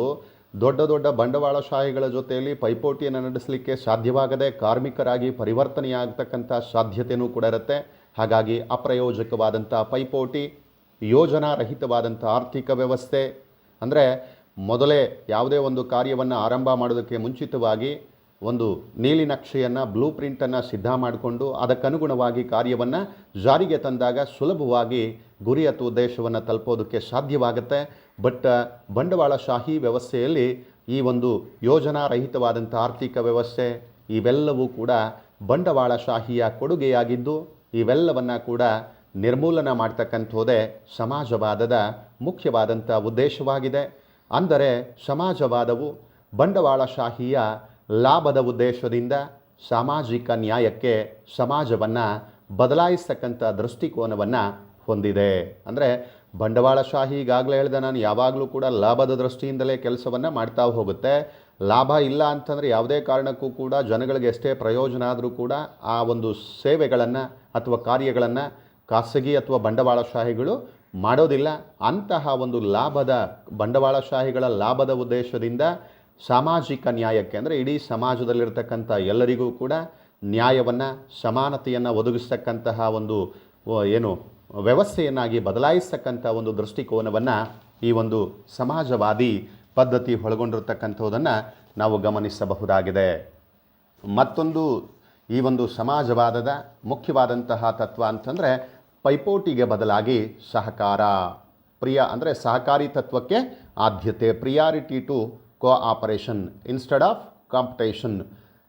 ದೊಡ್ಡ ಬಂಡವಾಳಶಾಹಿಗಳ ಜೊತೆಯಲ್ಲಿ ಪೈಪೋಟಿಯನ್ನು ನಡೆಸಲಿಕ್ಕೆ ಸಾಧ್ಯವಾಗದೆ ಕಾರ್ಮಿಕರಾಗಿ ಪರಿವರ್ತನೆಯಾಗತಕ್ಕಂಥ ಸಾಧ್ಯತೆಯೂ ಕೂಡ ಇರುತ್ತೆ. ಹಾಗಾಗಿ ಅಪ್ರಯೋಜಕವಾದಂಥ ಪೈಪೋಟಿ, ಯೋಜನಾರಹಿತವಾದಂಥ ಆರ್ಥಿಕ ವ್ಯವಸ್ಥೆ. ಅಂದರೆ ಮೊದಲೇ ಯಾವುದೇ ಒಂದು ಕಾರ್ಯವನ್ನು ಆರಂಭ ಮಾಡೋದಕ್ಕೆ ಮುಂಚಿತವಾಗಿ ಒಂದು ನೀಲಿನಕ್ಷೆಯನ್ನು, ಬ್ಲೂ ಪ್ರಿಂಟನ್ನು ಸಿದ್ಧ ಮಾಡಿಕೊಂಡು ಅದಕ್ಕನುಗುಣವಾಗಿ ಕಾರ್ಯವನ್ನು ಜಾರಿಗೆ ತಂದಾಗ ಸುಲಭವಾಗಿ ಗುರಿ ಅಥವಾ ಉದ್ದೇಶವನ್ನು ತಲುಪೋದಕ್ಕೆ ಸಾಧ್ಯವಾಗುತ್ತೆ. ಬಟ್ ಬಂಡವಾಳಶಾಹಿ ವ್ಯವಸ್ಥೆಯಲ್ಲಿ ಈ ಒಂದು ಯೋಜನಾರಹಿತವಾದಂಥ ಆರ್ಥಿಕ ವ್ಯವಸ್ಥೆ ಇವೆಲ್ಲವೂ ಕೂಡ ಬಂಡವಾಳಶಾಹಿಯ ಕೊಡುಗೆಯಾಗಿದ್ದು ಇವೆಲ್ಲವನ್ನು ಕೂಡ ನಿರ್ಮೂಲನ ಮಾಡ್ತಕ್ಕಂಥದ್ದೇ ಸಮಾಜವಾದದ ಮುಖ್ಯವಾದಂಥ ಉದ್ದೇಶವಾಗಿದೆ. ಅಂದರೆ ಸಮಾಜವಾದವು ಬಂಡವಾಳಶಾಹಿಯ ಲಾಭದ ಉದ್ದೇಶದಿಂದ ಸಾಮಾಜಿಕ ನ್ಯಾಯಕ್ಕೆ ಸಮಾಜವನ್ನು ಬದಲಾಯಿಸ್ತಕ್ಕಂಥ ದೃಷ್ಟಿಕೋನವನ್ನು ಹೊಂದಿದೆ. ಅಂದರೆ ಬಂಡವಾಳಶಾಹಿ ಈಗಾಗಲೇ ಹೇಳಿದೆ ನಾನು, ಯಾವಾಗಲೂ ಕೂಡ ಲಾಭದ ದೃಷ್ಟಿಯಿಂದಲೇ ಕೆಲಸವನ್ನು ಮಾಡ್ತಾ ಹೋಗುತ್ತೆ. ಲಾಭ ಇಲ್ಲ ಅಂತಂದರೆ ಯಾವುದೇ ಕಾರಣಕ್ಕೂ ಕೂಡ ಜನಗಳಿಗೆ ಎಷ್ಟೇ ಪ್ರಯೋಜನ ಆದರೂ ಕೂಡ ಆ ಒಂದು ಸೇವೆಗಳನ್ನು ಅಥವಾ ಕಾರ್ಯಗಳನ್ನು ಖಾಸಗಿ ಅಥವಾ ಬಂಡವಾಳಶಾಹಿಗಳು ಮಾಡೋದಿಲ್ಲ. ಅಂತಹ ಒಂದು ಬಂಡವಾಳಶಾಹಿಗಳ ಲಾಭದ ಉದ್ದೇಶದಿಂದ ಸಾಮಾಜಿಕ ನ್ಯಾಯಕ್ಕೆ, ಅಂದರೆ ಇಡೀ ಸಮಾಜದಲ್ಲಿರ್ತಕ್ಕಂಥ ಎಲ್ಲರಿಗೂ ಕೂಡ ನ್ಯಾಯವನ್ನು, ಸಮಾನತೆಯನ್ನು ಒದಗಿಸ್ತಕ್ಕಂತಹ ಒಂದು ವ್ಯವಸ್ಥೆಯನ್ನಾಗಿ ಬದಲಾಯಿಸ್ತಕ್ಕಂಥ ಒಂದು ದೃಷ್ಟಿಕೋನವನ್ನು ಈ ಒಂದು ಸಮಾಜವಾದಿ ಪದ್ಧತಿ ಒಳಗೊಂಡಿರ್ತಕ್ಕಂಥದ್ದನ್ನು ನಾವು ಗಮನಿಸಬಹುದಾಗಿದೆ. ಮತ್ತೊಂದು ಈ ಒಂದು ಸಮಾಜವಾದದ ಮುಖ್ಯವಾದಂತಹ ತತ್ವ ಅಂತಂದರೆ ಪೈಪೋಟಿಗೆ ಬದಲಾಗಿ ಸಹಕಾರ. ಅಂದರೆ ಸಹಕಾರಿ ತತ್ವಕ್ಕೆ ಆದ್ಯತೆ, priority to cooperation instead of competition.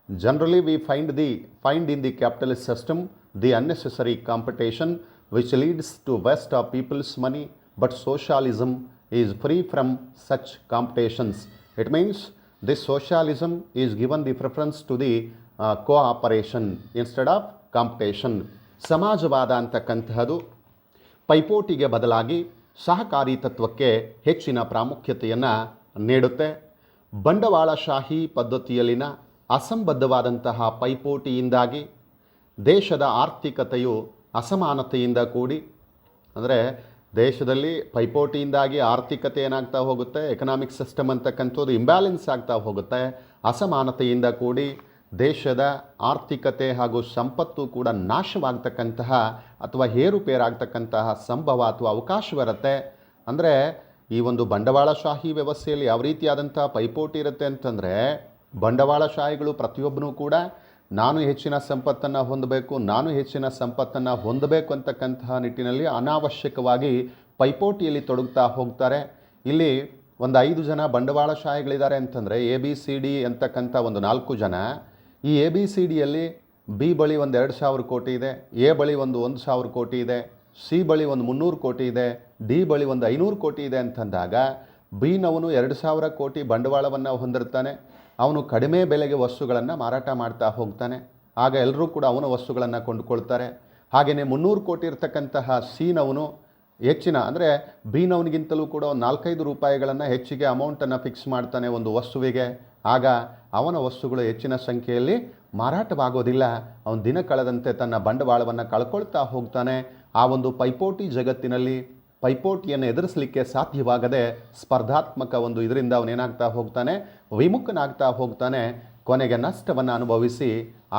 Generally we find in the capitalist system the unnecessary competition which leads to waste of people's money, but socialism is free from such competitions. It means this socialism is given the preference to the cooperation instead of competition. ಸಮಾಜವಾದ ಅಂತಕ್ಕಂತಹದ್ದು ಪೈಪೋಟಿಗೆ ಬದಲಾಗಿ ಸಹಕಾರಿ ತತ್ವಕ್ಕೆ ಹೆಚ್ಚಿನ ಪ್ರಾಮುಖ್ಯತೆಯನ್ನು ನೀಡುತ್ತೆ. ಬಂಡವಾಳಶಾಹಿ ಪದ್ಧತಿಯಲ್ಲಿನ ಅಸಂಬದ್ಧವಾದಂತಹ ಪೈಪೋಟಿಯಿಂದಾಗಿ ದೇಶದ ಆರ್ಥಿಕತೆಯು ಅಸಮಾನತೆಯಿಂದ ಕೂಡಿ, ಅಂದರೆ ದೇಶದಲ್ಲಿ ಪೈಪೋಟಿಯಿಂದಾಗಿ ಆರ್ಥಿಕತೆ ಏನಾಗ್ತಾ ಹೋಗುತ್ತೆ, ಎಕನಾಮಿಕ್ ಸಿಸ್ಟಮ್ ಅಂತಕ್ಕಂಥದ್ದು ಇಂಬ್ಯಾಲೆನ್ಸ್ ಆಗ್ತಾ ಹೋಗುತ್ತೆ. ಅಸಮಾನತೆಯಿಂದ ಕೂಡಿ ದೇಶದ ಆರ್ಥಿಕತೆ ಹಾಗೂ ಸಂಪತ್ತು ಕೂಡ ನಾಶವಾಗ್ತಕ್ಕಂತಹ ಅಥವಾ ಏರುಪೇರಾಗ್ತಕ್ಕಂತಹ ಸಂಭವ ಅಥವಾ ಅವಕಾಶವಿರುತ್ತೆ. ಅಂದರೆ ಈ ಒಂದು ಬಂಡವಾಳಶಾಹಿ ವ್ಯವಸ್ಥೆಯಲ್ಲಿ ಯಾವ ರೀತಿಯಾದಂಥ ಪೈಪೋಟಿ ಇರುತ್ತೆ ಅಂತಂದರೆ, ಬಂಡವಾಳಶಾಹಿಗಳು ಪ್ರತಿಯೊಬ್ಬನೂ ಕೂಡ ನಾನು ಹೆಚ್ಚಿನ ಸಂಪತ್ತನ್ನು ಹೊಂದಬೇಕು ಅಂತಕ್ಕಂತಹ ನಿಟ್ಟಿನಲ್ಲಿ ಅನಾವಶ್ಯಕವಾಗಿ ಪೈಪೋಟಿಯಲ್ಲಿ ತೊಡಗ್ತಾ ಹೋಗ್ತಾರೆ. ಇಲ್ಲಿ ಒಂದು 5 ಜನ ಬಂಡವಾಳಶಾಹಿಗಳಿದ್ದಾರೆ ಅಂತಂದರೆ ABCD ಅಂತಕ್ಕಂಥ ಒಂದು 4 ಜನ. ಈ ABCDಯಲ್ಲಿ B ಬಳಿ ಒಂದು 2,000 ಕೋಟಿ ಇದೆ, A ಬಳಿ ಒಂದು 1,000 ಕೋಟಿ ಇದೆ, C ಬಳಿ ಒಂದು 300 ಕೋಟಿ ಇದೆ, D ಬಳಿ ಒಂದು 500 ಕೋಟಿ ಇದೆ ಅಂತಂದಾಗ B ನವನು 2,000 ಕೋಟಿ ಬಂಡವಾಳವನ್ನು ಹೊಂದಿರ್ತಾನೆ. ಅವನು ಕಡಿಮೆ ಬೆಲೆಗೆ ವಸ್ತುಗಳನ್ನು ಮಾರಾಟ ಮಾಡ್ತಾ ಹೋಗ್ತಾನೆ. ಆಗ ಎಲ್ಲರೂ ಕೂಡ ಅವನ ವಸ್ತುಗಳನ್ನು ಕೊಂಡುಕೊಳ್ತಾರೆ. ಹಾಗೆಯೇ 300 ಕೋಟಿ ಇರತಕ್ಕಂತಹ ಸಿನವನು ಹೆಚ್ಚಿನ, ಅಂದರೆ ಬಿನವನಿಗಿಂತಲೂ ಕೂಡ ಒಂದು 4-5 ರೂಪಾಯಿಗಳನ್ನು ಹೆಚ್ಚಿಗೆ ಅಮೌಂಟನ್ನು ಫಿಕ್ಸ್ ಮಾಡ್ತಾನೆ ಒಂದು ವಸ್ತುವಿಗೆ. ಆಗ ಅವನ ವಸ್ತುಗಳು ಹೆಚ್ಚಿನ ಸಂಖ್ಯೆಯಲ್ಲಿ ಮಾರಾಟವಾಗೋದಿಲ್ಲ. ಅವನು ದಿನ ಕಳೆದಂತೆ ತನ್ನ ಬಂಡವಾಳವನ್ನು ಕಳ್ಕೊಳ್ತಾ ಹೋಗ್ತಾನೆ. ಆ ಒಂದು ಪೈಪೋಟಿ ಜಗತ್ತಿನಲ್ಲಿ ಪೈಪೋಟಿಯನ್ನು ಎದುರಿಸಲಿಕ್ಕೆ ಸಾಧ್ಯವಾಗದೆ ಸ್ಪರ್ಧಾತ್ಮಕ ಒಂದು ಇದರಿಂದ ಅವನೇನಾಗ್ತಾ ಹೋಗ್ತಾನೆ, ವಿಮುಖನಾಗ್ತಾ ಹೋಗ್ತಾನೆ. ಕೊನೆಗೆ ನಷ್ಟವನ್ನು ಅನುಭವಿಸಿ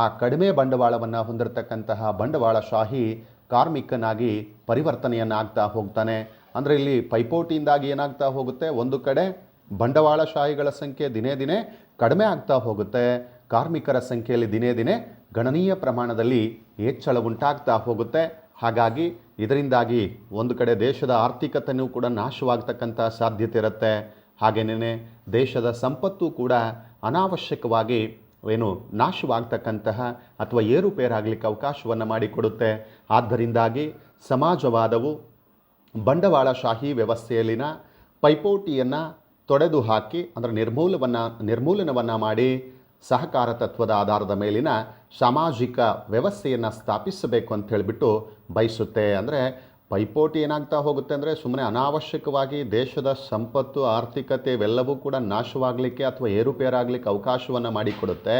ಆ ಕಡಿಮೆ ಬಂಡವಾಳವನ್ನು ಹೊಂದಿರತಕ್ಕಂತಹ ಬಂಡವಾಳಶಾಹಿ ಕಾರ್ಮಿಕನಾಗಿ ಪರಿವರ್ತನೆಯನ್ನು ಆಗ್ತಾ ಹೋಗ್ತಾನೆ. ಅಂದರೆ ಇಲ್ಲಿ ಪೈಪೋಟಿಯಿಂದಾಗಿ ಏನಾಗ್ತಾ ಹೋಗುತ್ತೆ, ಒಂದು ಕಡೆ ಬಂಡವಾಳಶಾಹಿಗಳ ಸಂಖ್ಯೆ ದಿನೇ ದಿನೇ ಕಡಿಮೆ ಆಗ್ತಾ ಹೋಗುತ್ತೆ, ಕಾರ್ಮಿಕರ ಸಂಖ್ಯೆಯಲ್ಲಿ ದಿನೇ ದಿನೇ ಗಣನೀಯ ಪ್ರಮಾಣದಲ್ಲಿ ಹೆಚ್ಚಳ ಉಂಟಾಗ್ತಾ ಹೋಗುತ್ತೆ. ಹಾಗಾಗಿ ಇದರಿಂದಾಗಿ ಒಂದು ಕಡೆ ದೇಶದ ಆರ್ಥಿಕತೆಯೂ ಕೂಡ ನಾಶವಾಗ್ತಕ್ಕಂಥ ಸಾಧ್ಯತೆ ಇರುತ್ತೆ. ಹಾಗೆಯೇ ದೇಶದ ಸಂಪತ್ತು ಕೂಡ ಅನಾವಶ್ಯಕವಾಗಿ ನಾಶವಾಗ್ತಕ್ಕಂತಹ ಅಥವಾ ಏರುಪೇರಾಗಲಿಕ್ಕೆ ಅವಕಾಶವನ್ನು ಮಾಡಿಕೊಡುತ್ತೆ. ಆದ್ದರಿಂದಾಗಿ ಸಮಾಜವಾದವು ಬಂಡವಾಳಶಾಹಿ ವ್ಯವಸ್ಥೆಯಲ್ಲಿನ ಪೈಪೋಟಿಯನ್ನು ತೊಡೆದು ಹಾಕಿ, ಅಂದರೆ ನಿರ್ಮೂಲನವನ್ನು ಮಾಡಿ ಸಹಕಾರ ತತ್ವದ ಆಧಾರದ ಮೇಲಿನ ಸಾಮಾಜಿಕ ವ್ಯವಸ್ಥೆಯನ್ನು ಸ್ಥಾಪಿಸಬೇಕು ಅಂತ ಹೇಳಿಬಿಟ್ಟು ಬಯಸುತ್ತೆ. ಅಂದರೆ ಪೈಪೋಟಿ ಏನಾಗ್ತಾ ಹೋಗುತ್ತೆ ಅಂದರೆ ಸುಮ್ಮನೆ ಅನಾವಶ್ಯಕವಾಗಿ ದೇಶದ ಸಂಪತ್ತು, ಆರ್ಥಿಕತೆ ಇವೆಲ್ಲವೂ ಕೂಡ ನಾಶವಾಗಲಿಕ್ಕೆ ಅಥವಾ ಏರುಪೇರಾಗಲಿಕ್ಕೆ ಅವಕಾಶವನ್ನು ಮಾಡಿಕೊಡುತ್ತೆ.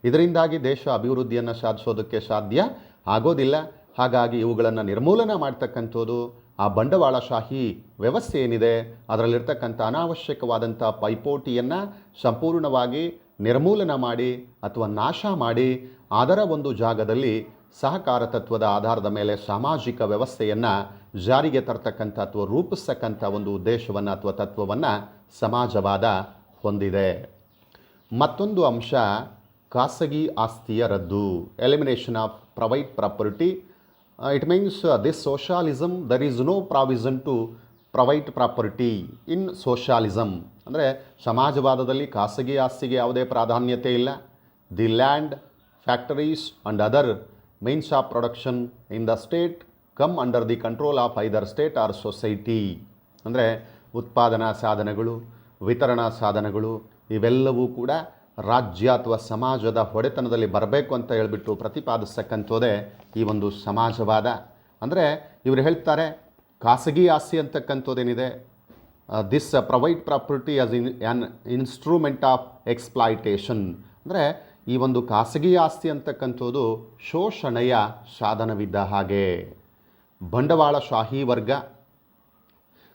ಇದರಿಂದಾಗಿ ದೇಶ ಅಭಿವೃದ್ಧಿಯನ್ನು ಸಾಧಿಸೋದಕ್ಕೆ ಸಾಧ್ಯ ಆಗೋದಿಲ್ಲ. ಹಾಗಾಗಿ ಇವುಗಳನ್ನು ನಿರ್ಮೂಲನ ಮಾಡ್ತಕ್ಕಂಥದ್ದು ಆ ಬಂಡವಾಳಶಾಹಿ ವ್ಯವಸ್ಥೆ ಏನಿದೆ ಅದರಲ್ಲಿರ್ತಕ್ಕಂಥ ಅನಾವಶ್ಯಕವಾದಂಥ ಪೈಪೋಟಿಯನ್ನು ಸಂಪೂರ್ಣವಾಗಿ ನಿರ್ಮೂಲನ ಮಾಡಿ ಅಥವಾ ನಾಶ ಮಾಡಿ ಅದರ ಒಂದು ಜಾಗದಲ್ಲಿ ಸಹಕಾರ ತತ್ವದ ಆಧಾರದ ಮೇಲೆ ಸಾಮಾಜಿಕ ವ್ಯವಸ್ಥೆಯನ್ನು ಜಾರಿಗೆ ತರ್ತಕ್ಕಂಥ ಅಥವಾ ರೂಪಿಸ್ತಕ್ಕಂಥ ಒಂದು ಉದ್ದೇಶವನ್ನು ಅಥವಾ ತತ್ವವನ್ನು ಸಮಾಜವಾದ ಹೊಂದಿದೆ. ಮತ್ತೊಂದು ಅಂಶ ಖಾಸಗಿ ಆಸ್ತಿಯ ರದ್ದು, elimination of private property. It means this socialism there is no provision to private property in socialism. ಅಂದರೆ ಸಮಾಜವಾದದಲ್ಲಿ ಖಾಸಗಿ ಆಸ್ತಿಗೆ ಯಾವುದೇ ಪ್ರಾಧಾನ್ಯತೆ ಇಲ್ಲ. The land, factories and other means of production in the state come under the control of either state or society. ಅಂದರೆ ಉತ್ಪಾದನಾ ಸಾಧನಗಳು, ವಿತರಣಾ ಸಾಧನಗಳು ಇವೆಲ್ಲವೂ ಕೂಡ ರಾಜ್ಯ ಅಥವಾ ಸಮಾಜದ ಹೊಡೆತನದಲ್ಲಿ ಬರಬೇಕು ಅಂತ ಹೇಳ್ಬಿಟ್ಟು ಪ್ರತಿಪಾದಿಸ್ತಕ್ಕಂಥದ್ದೇ ಈ ಒಂದು ಸಮಾಜವಾದ. ಅಂದರೆ ಇವರು ಹೇಳ್ತಾರೆ ಖಾಸಗಿ ಆಸ್ತಿ ಅಂತಕ್ಕಂಥದ್ದೇನಿದೆ, this private property as an instrument of exploitation. ಅಂದರೆ ಈ ಒಂದು ಖಾಸಗಿ ಆಸ್ತಿ ಅಂತಕ್ಕಂಥದ್ದು ಶೋಷಣೆಯ ಸಾಧನವಿದ್ದ ಹಾಗೆ. ಬಂಡವಾಳಶಾಹಿ ವರ್ಗ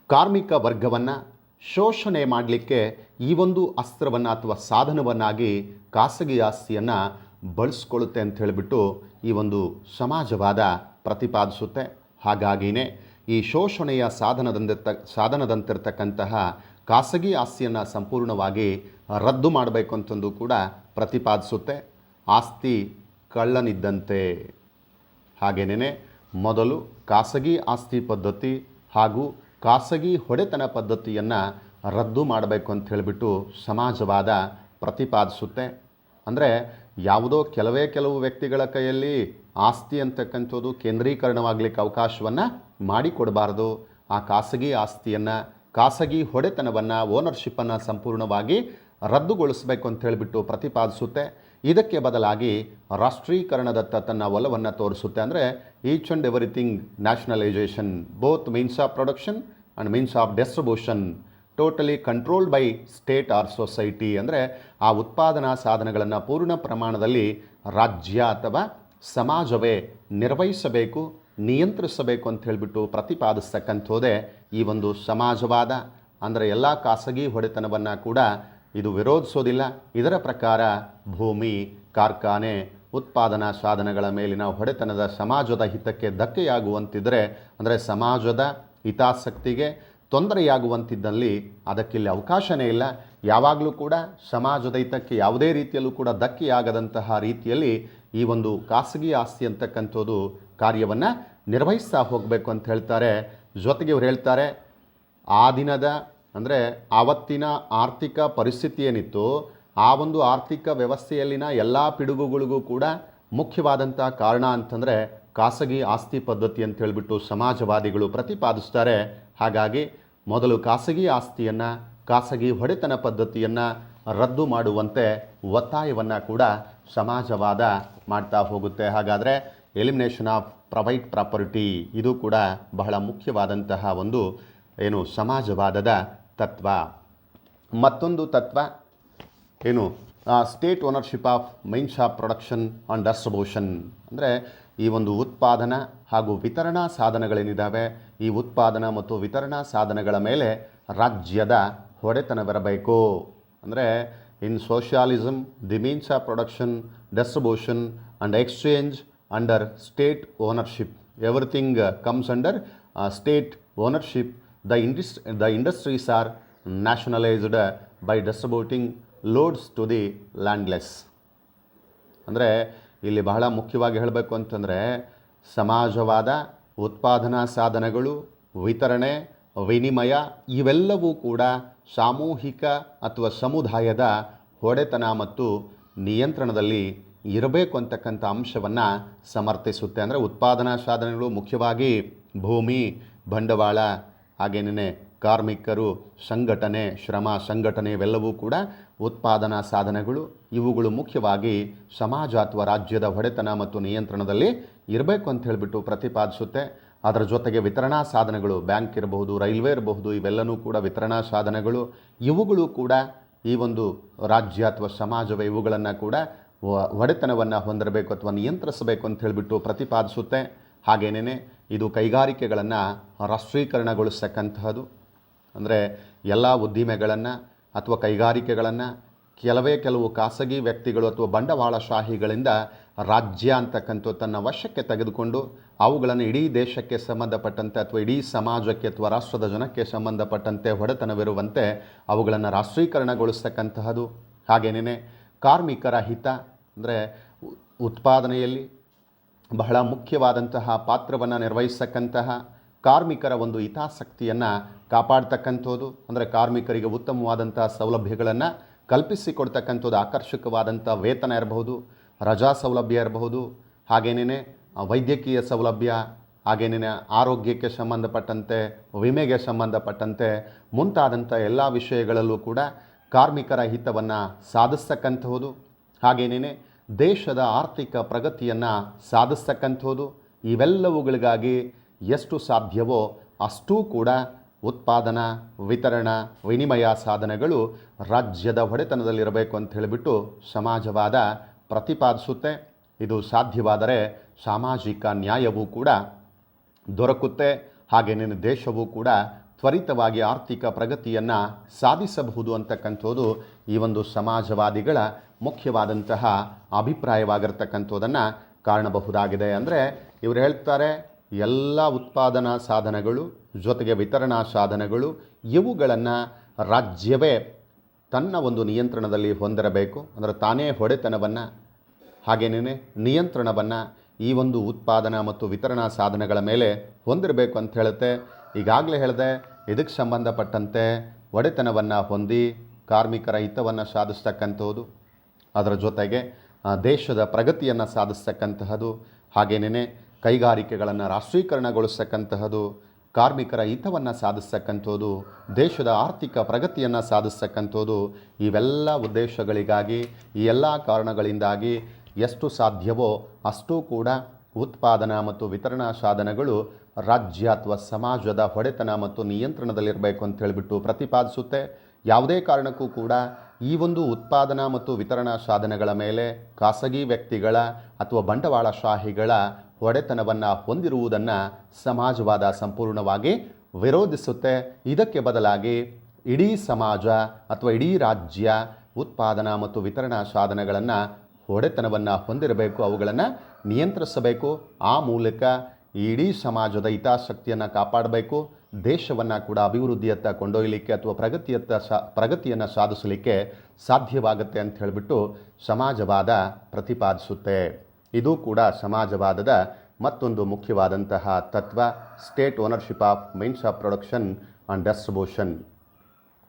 ಕಾರ್ಮಿಕ ವರ್ಗವನ್ನು ಶೋಷಣೆ ಮಾಡಲಿಕ್ಕೆ ಈ ಒಂದು ಅಸ್ತ್ರವನ್ನು ಅಥವಾ ಸಾಧನವನ್ನಾಗಿ ಖಾಸಗಿ ಆಸ್ತಿಯನ್ನು ಬಳಸ್ಕೊಳ್ಳುತ್ತೆ ಅಂತ ಹೇಳಿಬಿಟ್ಟು ಈ ಒಂದು ಸಮಾಜವಾದ ಪ್ರತಿಪಾದಿಸುತ್ತೆ. ಹಾಗಾಗಿಯೇ ಈ ಶೋಷಣೆಯ ಸಾಧನದಂತಿರ್ತಕ್ಕಂತಹ ಖಾಸಗಿ ಆಸ್ತಿಯನ್ನು ಸಂಪೂರ್ಣವಾಗಿ ರದ್ದು ಮಾಡಬೇಕು ಅಂತಂದು ಕೂಡ ಪ್ರತಿಪಾದಿಸುತ್ತೆ. ಆಸ್ತಿ ಕಳ್ಳನಿದ್ದಂತೆ. ಹಾಗೆಯೇ ಮೊದಲು ಖಾಸಗಿ ಆಸ್ತಿ ಪದ್ಧತಿ ಹಾಗೂ ಖಾಸಗಿ ಹೊಡೆತನ ಪದ್ಧತಿಯನ್ನು ರದ್ದು ಮಾಡಬೇಕು ಅಂತ ಹೇಳಿಬಿಟ್ಟು ಸಮಾಜವಾದ ಪ್ರತಿಪಾದಿಸುತ್ತೆ. ಅಂದರೆ ಯಾವುದೋ ಕೆಲವು ವ್ಯಕ್ತಿಗಳ ಕೈಯಲ್ಲಿ ಆಸ್ತಿ ಅಂತಕ್ಕಂಥದ್ದು ಕೇಂದ್ರೀಕರಣವಾಗಲಿಕ್ಕೆ ಅವಕಾಶವನ್ನು ಮಾಡಿಕೊಡಬಾರ್ದು. ಆ ಖಾಸಗಿ ಆಸ್ತಿಯನ್ನು, ಖಾಸಗಿ ಹೊಡೆತನವನ್ನು, ಓನರ್ಶಿಪ್ಪನ್ನು ಸಂಪೂರ್ಣವಾಗಿ ರದ್ದುಗೊಳಿಸಬೇಕು ಅಂತ ಹೇಳಿಬಿಟ್ಟು ಪ್ರತಿಪಾದಿಸುತ್ತೆ. ಇದಕ್ಕೆ ಬದಲಾಗಿ ರಾಷ್ಟ್ರೀಕರಣದತ್ತ ತನ್ನ ಒಲವನ್ನು ತೋರಿಸುತ್ತೆ. ಅಂದರೆ each and everything nationalisation, both means of production and means of distribution totally controlled by state or society. ಅಂದರೆ ಆ ಉತ್ಪಾದನಾ ಸಾಧನಗಳನ್ನು ಪೂರ್ಣ ಪ್ರಮಾಣದಲ್ಲಿ ರಾಜ್ಯ ಅಥವಾ ಸಮಾಜವೇ ನಿರ್ವಹಿಸಬೇಕು, ನಿಯಂತ್ರಿಸಬೇಕು ಅಂತ ಹೇಳಿಬಿಟ್ಟು ಪ್ರತಿಪಾದಿಸ್ತಕ್ಕಂಥದ್ದೇ ಈ ಒಂದು ಸಮಾಜವಾದ. ಅಂದರೆ ಎಲ್ಲ ಖಾಸಗಿ ಹೊಡೆತನವನ್ನು ಕೂಡ ಇದು ವಿರೋಧಿಸೋದಿಲ್ಲ. ಇದರ ಪ್ರಕಾರ ಭೂಮಿ, ಕಾರ್ಖಾನೆ, ಉತ್ಪಾದನಾ ಸಾಧನಗಳ ಮೇಲಿನ ಹೊಡೆತನದ ಸಮಾಜದ ಹಿತಕ್ಕೆ ಧಕ್ಕೆಯಾಗುವಂತಿದ್ದರೆ, ಅಂದರೆ ಸಮಾಜದ ಹಿತಾಸಕ್ತಿಗೆ ತೊಂದರೆಯಾಗುವಂತಿದ್ದಲ್ಲಿ ಅದಕ್ಕಿಲ್ಲಿ ಅವಕಾಶವೇ ಇಲ್ಲ. ಯಾವಾಗಲೂ ಕೂಡ ಸಮಾಜದ ಹಿತಕ್ಕೆ ಯಾವುದೇ ರೀತಿಯಲ್ಲೂ ಕೂಡ ಧಕ್ಕೆಯಾಗದಂತಹ ರೀತಿಯಲ್ಲಿ ಈ ಒಂದು ಖಾಸಗಿ ಆಸ್ತಿ ಅಂತಕ್ಕಂಥದ್ದು ಕಾರ್ಯವನ್ನು ನಿರ್ವಹಿಸ್ತಾ ಹೋಗಬೇಕು ಅಂತ ಹೇಳ್ತಾರೆ. ಜೊತೆಗೆ ಇವ್ರು ಹೇಳ್ತಾರೆ, ಆ ದಿನದ ಅಂದರೆ ಆವತ್ತಿನ ಆರ್ಥಿಕ ಪರಿಸ್ಥಿತಿ ಏನಿತ್ತು, ಆ ಒಂದು ಆರ್ಥಿಕ ವ್ಯವಸ್ಥೆಯಲ್ಲಿನ ಎಲ್ಲ ಪಿಡುಗುಗಳಿಗೂ ಕೂಡ ಮುಖ್ಯವಾದಂಥ ಕಾರಣ ಅಂತಂದರೆ ಖಾಸಗಿ ಆಸ್ತಿ ಪದ್ಧತಿ ಅಂತ ಹೇಳಿಬಿಟ್ಟು ಸಮಾಜವಾದಿಗಳು ಪ್ರತಿಪಾದಿಸ್ತಾರೆ. ಹಾಗಾಗಿ ಮೊದಲು ಖಾಸಗಿ ಆಸ್ತಿಯನ್ನು, ಖಾಸಗಿ ಹೊಡೆತನ ಪದ್ಧತಿಯನ್ನು ರದ್ದು ಮಾಡುವಂತೆ ಒತ್ತಾಯವನ್ನು ಕೂಡ ಸಮಾಜವಾದ ಮಾಡ್ತಾ ಹೋಗುತ್ತೆ. ಹಾಗಾದರೆ ಎಲಿಮಿನೇಷನ್ ಆಫ್ ಪ್ರೈವೇಟ್ ಪ್ರಾಪರ್ಟಿ ಇದು ಕೂಡ ಬಹಳ ಮುಖ್ಯವಾದಂತಹ ಒಂದು ಏನು ಸಮಾಜವಾದದ ತತ್ವ. ಮತ್ತೊಂದು ತತ್ವ ಏನು state ownership of means of production and distribution. ಅಂದರೆ ಈ ಒಂದು ಉತ್ಪಾದನಾ ಹಾಗೂ ವಿತರಣಾ ಸಾಧನಗಳೇನಿದ್ದಾವೆ, ಈ ಉತ್ಪಾದನಾ ಮತ್ತು ವಿತರಣಾ ಸಾಧನಗಳ ಮೇಲೆ ರಾಜ್ಯದ ಹೊಡೆತನವಿರಬೇಕು. ಅಂದರೆ in socialism the means of production, distribution and exchange under state ownership. Everything comes under state ownership. The industries are nationalized by distributing loads to the landless. ಅಂದರೆ ಇಲ್ಲಿ ಬಹಳ ಮುಖ್ಯವಾಗಿ ಹೇಳಬೇಕು ಅಂತಂದರೆ ಸಮಾಜವಾದ, ಉತ್ಪಾದನಾ ಸಾಧನಗಳು, ವಿತರಣೆ, ವಿನಿಮಯ ಇವೆಲ್ಲವೂ ಕೂಡ ಸಾಮೂಹಿಕ ಅಥವಾ ಸಮುದಾಯದ ಹೊಡೆತನ ಮತ್ತು ನಿಯಂತ್ರಣದಲ್ಲಿ ಇರಬೇಕು ಅಂತಕ್ಕಂಥ ಅಂಶವನ್ನು ಸಮರ್ಥಿಸುತ್ತೆ. ಅಂದರೆ ಉತ್ಪಾದನಾ ಸಾಧನಗಳು ಮುಖ್ಯವಾಗಿ ಭೂಮಿ, ಬಂಡವಾಳ, ಹಾಗೇನೇ ಕಾರ್ಮಿಕರು, ಸಂಘಟನೆ, ಶ್ರಮ ಸಂಘಟನೆ ಇವೆಲ್ಲವೂ ಕೂಡ ಉತ್ಪಾದನಾ ಸಾಧನಗಳು. ಇವುಗಳು ಮುಖ್ಯವಾಗಿ ಸಮಾಜ ಅಥವಾ ರಾಜ್ಯದ ಹೊಡೆತನ ಮತ್ತು ನಿಯಂತ್ರಣದಲ್ಲಿ ಇರಬೇಕು ಅಂತ ಹೇಳಿಬಿಟ್ಟು ಪ್ರತಿಪಾದಿಸುತ್ತೆ. ಅದರ ಜೊತೆಗೆ ವಿತರಣಾ ಸಾಧನಗಳು, ಬ್ಯಾಂಕ್ ಇರಬಹುದು, ರೈಲ್ವೆ ಇರಬಹುದು, ಇವೆಲ್ಲವೂ ಕೂಡ ವಿತರಣಾ ಸಾಧನಗಳು. ಇವುಗಳು ಕೂಡ ಈ ಒಂದು ರಾಜ್ಯ ಅಥವಾ ಸಮಾಜವೇ ಇವುಗಳನ್ನು ಕೂಡ ಹೊಡೆತನವನ್ನು ಹೊಂದಿರಬೇಕು ಅಥವಾ ನಿಯಂತ್ರಿಸಬೇಕು ಅಂತ ಹೇಳಿಬಿಟ್ಟು ಪ್ರತಿಪಾದಿಸುತ್ತೆ. ಹಾಗೇನೇ ಇದು ಕೈಗಾರಿಕೆಗಳನ್ನು ರಾಷ್ಟ್ರೀಕರಣಗೊಳಿಸ್ತಕ್ಕಂತಹದ್ದು. ಅಂದರೆ ಎಲ್ಲ ಉದ್ದಿಮೆಗಳನ್ನು ಅಥವಾ ಕೈಗಾರಿಕೆಗಳನ್ನು ಕೆಲವು ಖಾಸಗಿ ವ್ಯಕ್ತಿಗಳು ಅಥವಾ ಬಂಡವಾಳಶಾಹಿಗಳಿಂದ ರಾಜ್ಯ ಅಂತಕ್ಕಂಥ ತನ್ನ ವಶಕ್ಕೆ ತೆಗೆದುಕೊಂಡು ಅವುಗಳನ್ನು ಇಡೀ ದೇಶಕ್ಕೆ ಸಂಬಂಧಪಟ್ಟಂತೆ ಅಥವಾ ಇಡೀ ಸಮಾಜಕ್ಕೆ ಅಥವಾ ರಾಷ್ಟ್ರದ ಜನಕ್ಕೆ ಸಂಬಂಧಪಟ್ಟಂತೆ ಹೊಡೆತನವಿರುವಂತೆ ಅವುಗಳನ್ನು ರಾಷ್ಟ್ರೀಕರಣಗೊಳಿಸ್ತಕ್ಕಂತಹದ್ದು. ಹಾಗೇನೇ ಕಾರ್ಮಿಕರ ಹಿತ, ಅಂದರೆ ಉತ್ಪಾದನೆಯಲ್ಲಿ ಬಹಳ ಮುಖ್ಯವಾದಂತಹ ಪಾತ್ರವನ್ನು ನಿರ್ವಹಿಸ್ತಕ್ಕಂತಹ ಕಾರ್ಮಿಕರ ಒಂದು ಹಿತಾಸಕ್ತಿಯನ್ನು ಕಾಪಾಡ್ತಕ್ಕಂಥದ್ದು. ಅಂದರೆ ಕಾರ್ಮಿಕರಿಗೆ ಉತ್ತಮವಾದಂಥ ಸೌಲಭ್ಯಗಳನ್ನು ಕಲ್ಪಿಸಿಕೊಡ್ತಕ್ಕಂಥದ್ದು, ಆಕರ್ಷಕವಾದಂಥ ವೇತನ ಇರಬಹುದು, ರಜಾ ಸೌಲಭ್ಯ ಇರಬಹುದು, ಹಾಗೇನೇ ವೈದ್ಯಕೀಯ ಸೌಲಭ್ಯ, ಹಾಗೇನೇ ಆರೋಗ್ಯಕ್ಕೆ ಸಂಬಂಧಪಟ್ಟಂತೆ, ವಿಮೆಗೆ ಸಂಬಂಧಪಟ್ಟಂತೆ ಮುಂತಾದಂಥ ಎಲ್ಲ ವಿಷಯಗಳಲ್ಲೂ ಕೂಡ ಕಾರ್ಮಿಕರ ಹಿತವನ್ನು ಸಾಧಿಸ್ತಕ್ಕಂಥದ್ದು. ಹಾಗೇನೇ ದೇಶದ ಆರ್ಥಿಕ ಪ್ರಗತಿಯನ್ನು ಸಾಧಿಸ್ತಕ್ಕಂಥದ್ದು. ಇವೆಲ್ಲವುಗಳಿಗಾಗಿ ಎಷ್ಟು ಸಾಧ್ಯವೋ ಅಷ್ಟೂ ಕೂಡ ಉತ್ಪಾದನಾ, ವಿತರಣಾ, ವಿನಿಮಯ ಸಾಧನಗಳು ರಾಜ್ಯದ ಹೊಡೆತನದಲ್ಲಿರಬೇಕು ಅಂತ ಹೇಳಿಬಿಟ್ಟು ಸಮಾಜವಾದ ಪ್ರತಿಪಾದಿಸುತ್ತೆ. ಇದು ಸಾಧ್ಯವಾದರೆ ಸಾಮಾಜಿಕ ನ್ಯಾಯವೂ ಕೂಡ ದೊರಕುತ್ತೆ. ಹಾಗೇನೇ ದೇಶವೂ ಕೂಡ ತ್ವರಿತವಾಗಿ ಆರ್ಥಿಕ ಪ್ರಗತಿಯನ್ನು ಸಾಧಿಸಬಹುದು ಅಂತಕ್ಕಂಥದ್ದು ಈ ಒಂದು ಸಮಾಜವಾದಿಗಳ ಮುಖ್ಯವಾದಂತಹ ಅಭಿಪ್ರಾಯವಾಗಿರ್ತಕ್ಕಂಥದ್ದನ್ನು ಕಾಣಬಹುದಾಗಿದೆ. ಅಂದರೆ ಇವರು ಹೇಳ್ತಾರೆ, ಎಲ್ಲ ಉತ್ಪಾದನಾ ಸಾಧನಗಳು ಜೊತೆಗೆ ವಿತರಣಾ ಸಾಧನಗಳು ಇವುಗಳನ್ನು ರಾಜ್ಯವೇ ತನ್ನ ಒಂದು ನಿಯಂತ್ರಣದಲ್ಲಿ ಹೊಂದಿರಬೇಕು. ಅಂದರೆ ತಾನೇ ಹೊಡೆತನವನ್ನು ಹಾಗೇನೇ ನಿಯಂತ್ರಣವನ್ನು ಈ ಒಂದು ಉತ್ಪಾದನಾ ಮತ್ತು ವಿತರಣಾ ಸಾಧನಗಳ ಮೇಲೆ ಹೊಂದಿರಬೇಕು ಅಂತ ಹೇಳುತ್ತೆ. ಈಗಾಗಲೇ ಹೇಳಿದೆ, ಇದಕ್ಕೆ ಸಂಬಂಧಪಟ್ಟಂತೆ ಒಡೆತನವನ್ನು ಹೊಂದಿ ಕಾರ್ಮಿಕರ ಹಿತವನ್ನು ಸಾಧಿಸ್ತಕ್ಕಂಥದ್ದು, ಅದರ ಜೊತೆಗೆ ದೇಶದ ಪ್ರಗತಿಯನ್ನು ಸಾಧಿಸ್ತಕ್ಕಂತಹದ್ದು, ಹಾಗೇನೇ ಕೈಗಾರಿಕೆಗಳನ್ನು ರಾಷ್ಟ್ರೀಕರಣಗೊಳಿಸ್ತಕ್ಕಂತಹದ್ದು, ಕಾರ್ಮಿಕರ ಹಿತವನ್ನು ಸಾಧಿಸ್ತಕ್ಕಂಥದ್ದು, ದೇಶದ ಆರ್ಥಿಕ ಪ್ರಗತಿಯನ್ನು ಸಾಧಿಸ್ತಕ್ಕಂಥದ್ದು, ಇವೆಲ್ಲ ಉದ್ದೇಶಗಳಿಗಾಗಿ, ಈ ಎಲ್ಲ ಕಾರಣಗಳಿಂದಾಗಿ ಎಷ್ಟು ಸಾಧ್ಯವೋ ಅಷ್ಟೂ ಕೂಡ ಉತ್ಪಾದನಾ ಮತ್ತು ವಿತರಣಾ ಸಾಧನಗಳು ರಾಜ್ಯ ಅಥವಾ ಸಮಾಜದ ಹೊಡೆತನ ಮತ್ತು ನಿಯಂತ್ರಣದಲ್ಲಿರಬೇಕು ಅಂತ ಹೇಳಿಬಿಟ್ಟು ಪ್ರತಿಪಾದಿಸುತ್ತೆ. ಯಾವುದೇ ಕಾರಣಕ್ಕೂ ಕೂಡ ಈ ಒಂದು ಉತ್ಪಾದನಾ ಮತ್ತು ವಿತರಣಾ ಸಾಧನಗಳ ಮೇಲೆ ಖಾಸಗಿ ವ್ಯಕ್ತಿಗಳ ಅಥವಾ ಬಂಡವಾಳಶಾಹಿಗಳ ಹೊಡೆತನವನ್ನು ಹೊಂದಿರುವುದನ್ನು ಸಮಾಜವಾದ ಸಂಪೂರ್ಣವಾಗಿ ವಿರೋಧಿಸುತ್ತೆ. ಇದಕ್ಕೆ ಬದಲಾಗಿ ಇಡೀ ಸಮಾಜ ಅಥವಾ ಇಡೀ ರಾಜ್ಯ ಉತ್ಪಾದನಾ ಮತ್ತು ವಿತರಣಾ ಸಾಧನಗಳನ್ನು ಹೊಡೆತನವನ್ನು ಹೊಂದಿರಬೇಕು, ಅವುಗಳನ್ನು ನಿಯಂತ್ರಿಸಬೇಕು. ಆ ಮೂಲಕ ಇಡೀ ಸಮಾಜದ ಹಿತಾಸಕ್ತಿಯನ್ನು ಕಾಪಾಡಬೇಕು, ದೇಶವನ್ನು ಕೂಡ ಅಭಿವೃದ್ಧಿಯತ್ತ ಕೊಂಡೊಯ್ಯಲಿಕ್ಕೆ ಅಥವಾ ಪ್ರಗತಿಯನ್ನು ಸಾಧಿಸಲಿಕ್ಕೆ ಸಾಧ್ಯವಾಗುತ್ತೆ ಅಂತ ಹೇಳಿಬಿಟ್ಟು ಸಮಾಜವಾದ ಪ್ರತಿಪಾದಿಸುತ್ತೆ. ಇದು ಕೂಡ ಸಮಾಜವಾದದ ಮತ್ತೊಂದು ಮುಖ್ಯವಾದಂತಹ ತತ್ವ, state ownership of means of production and distribution.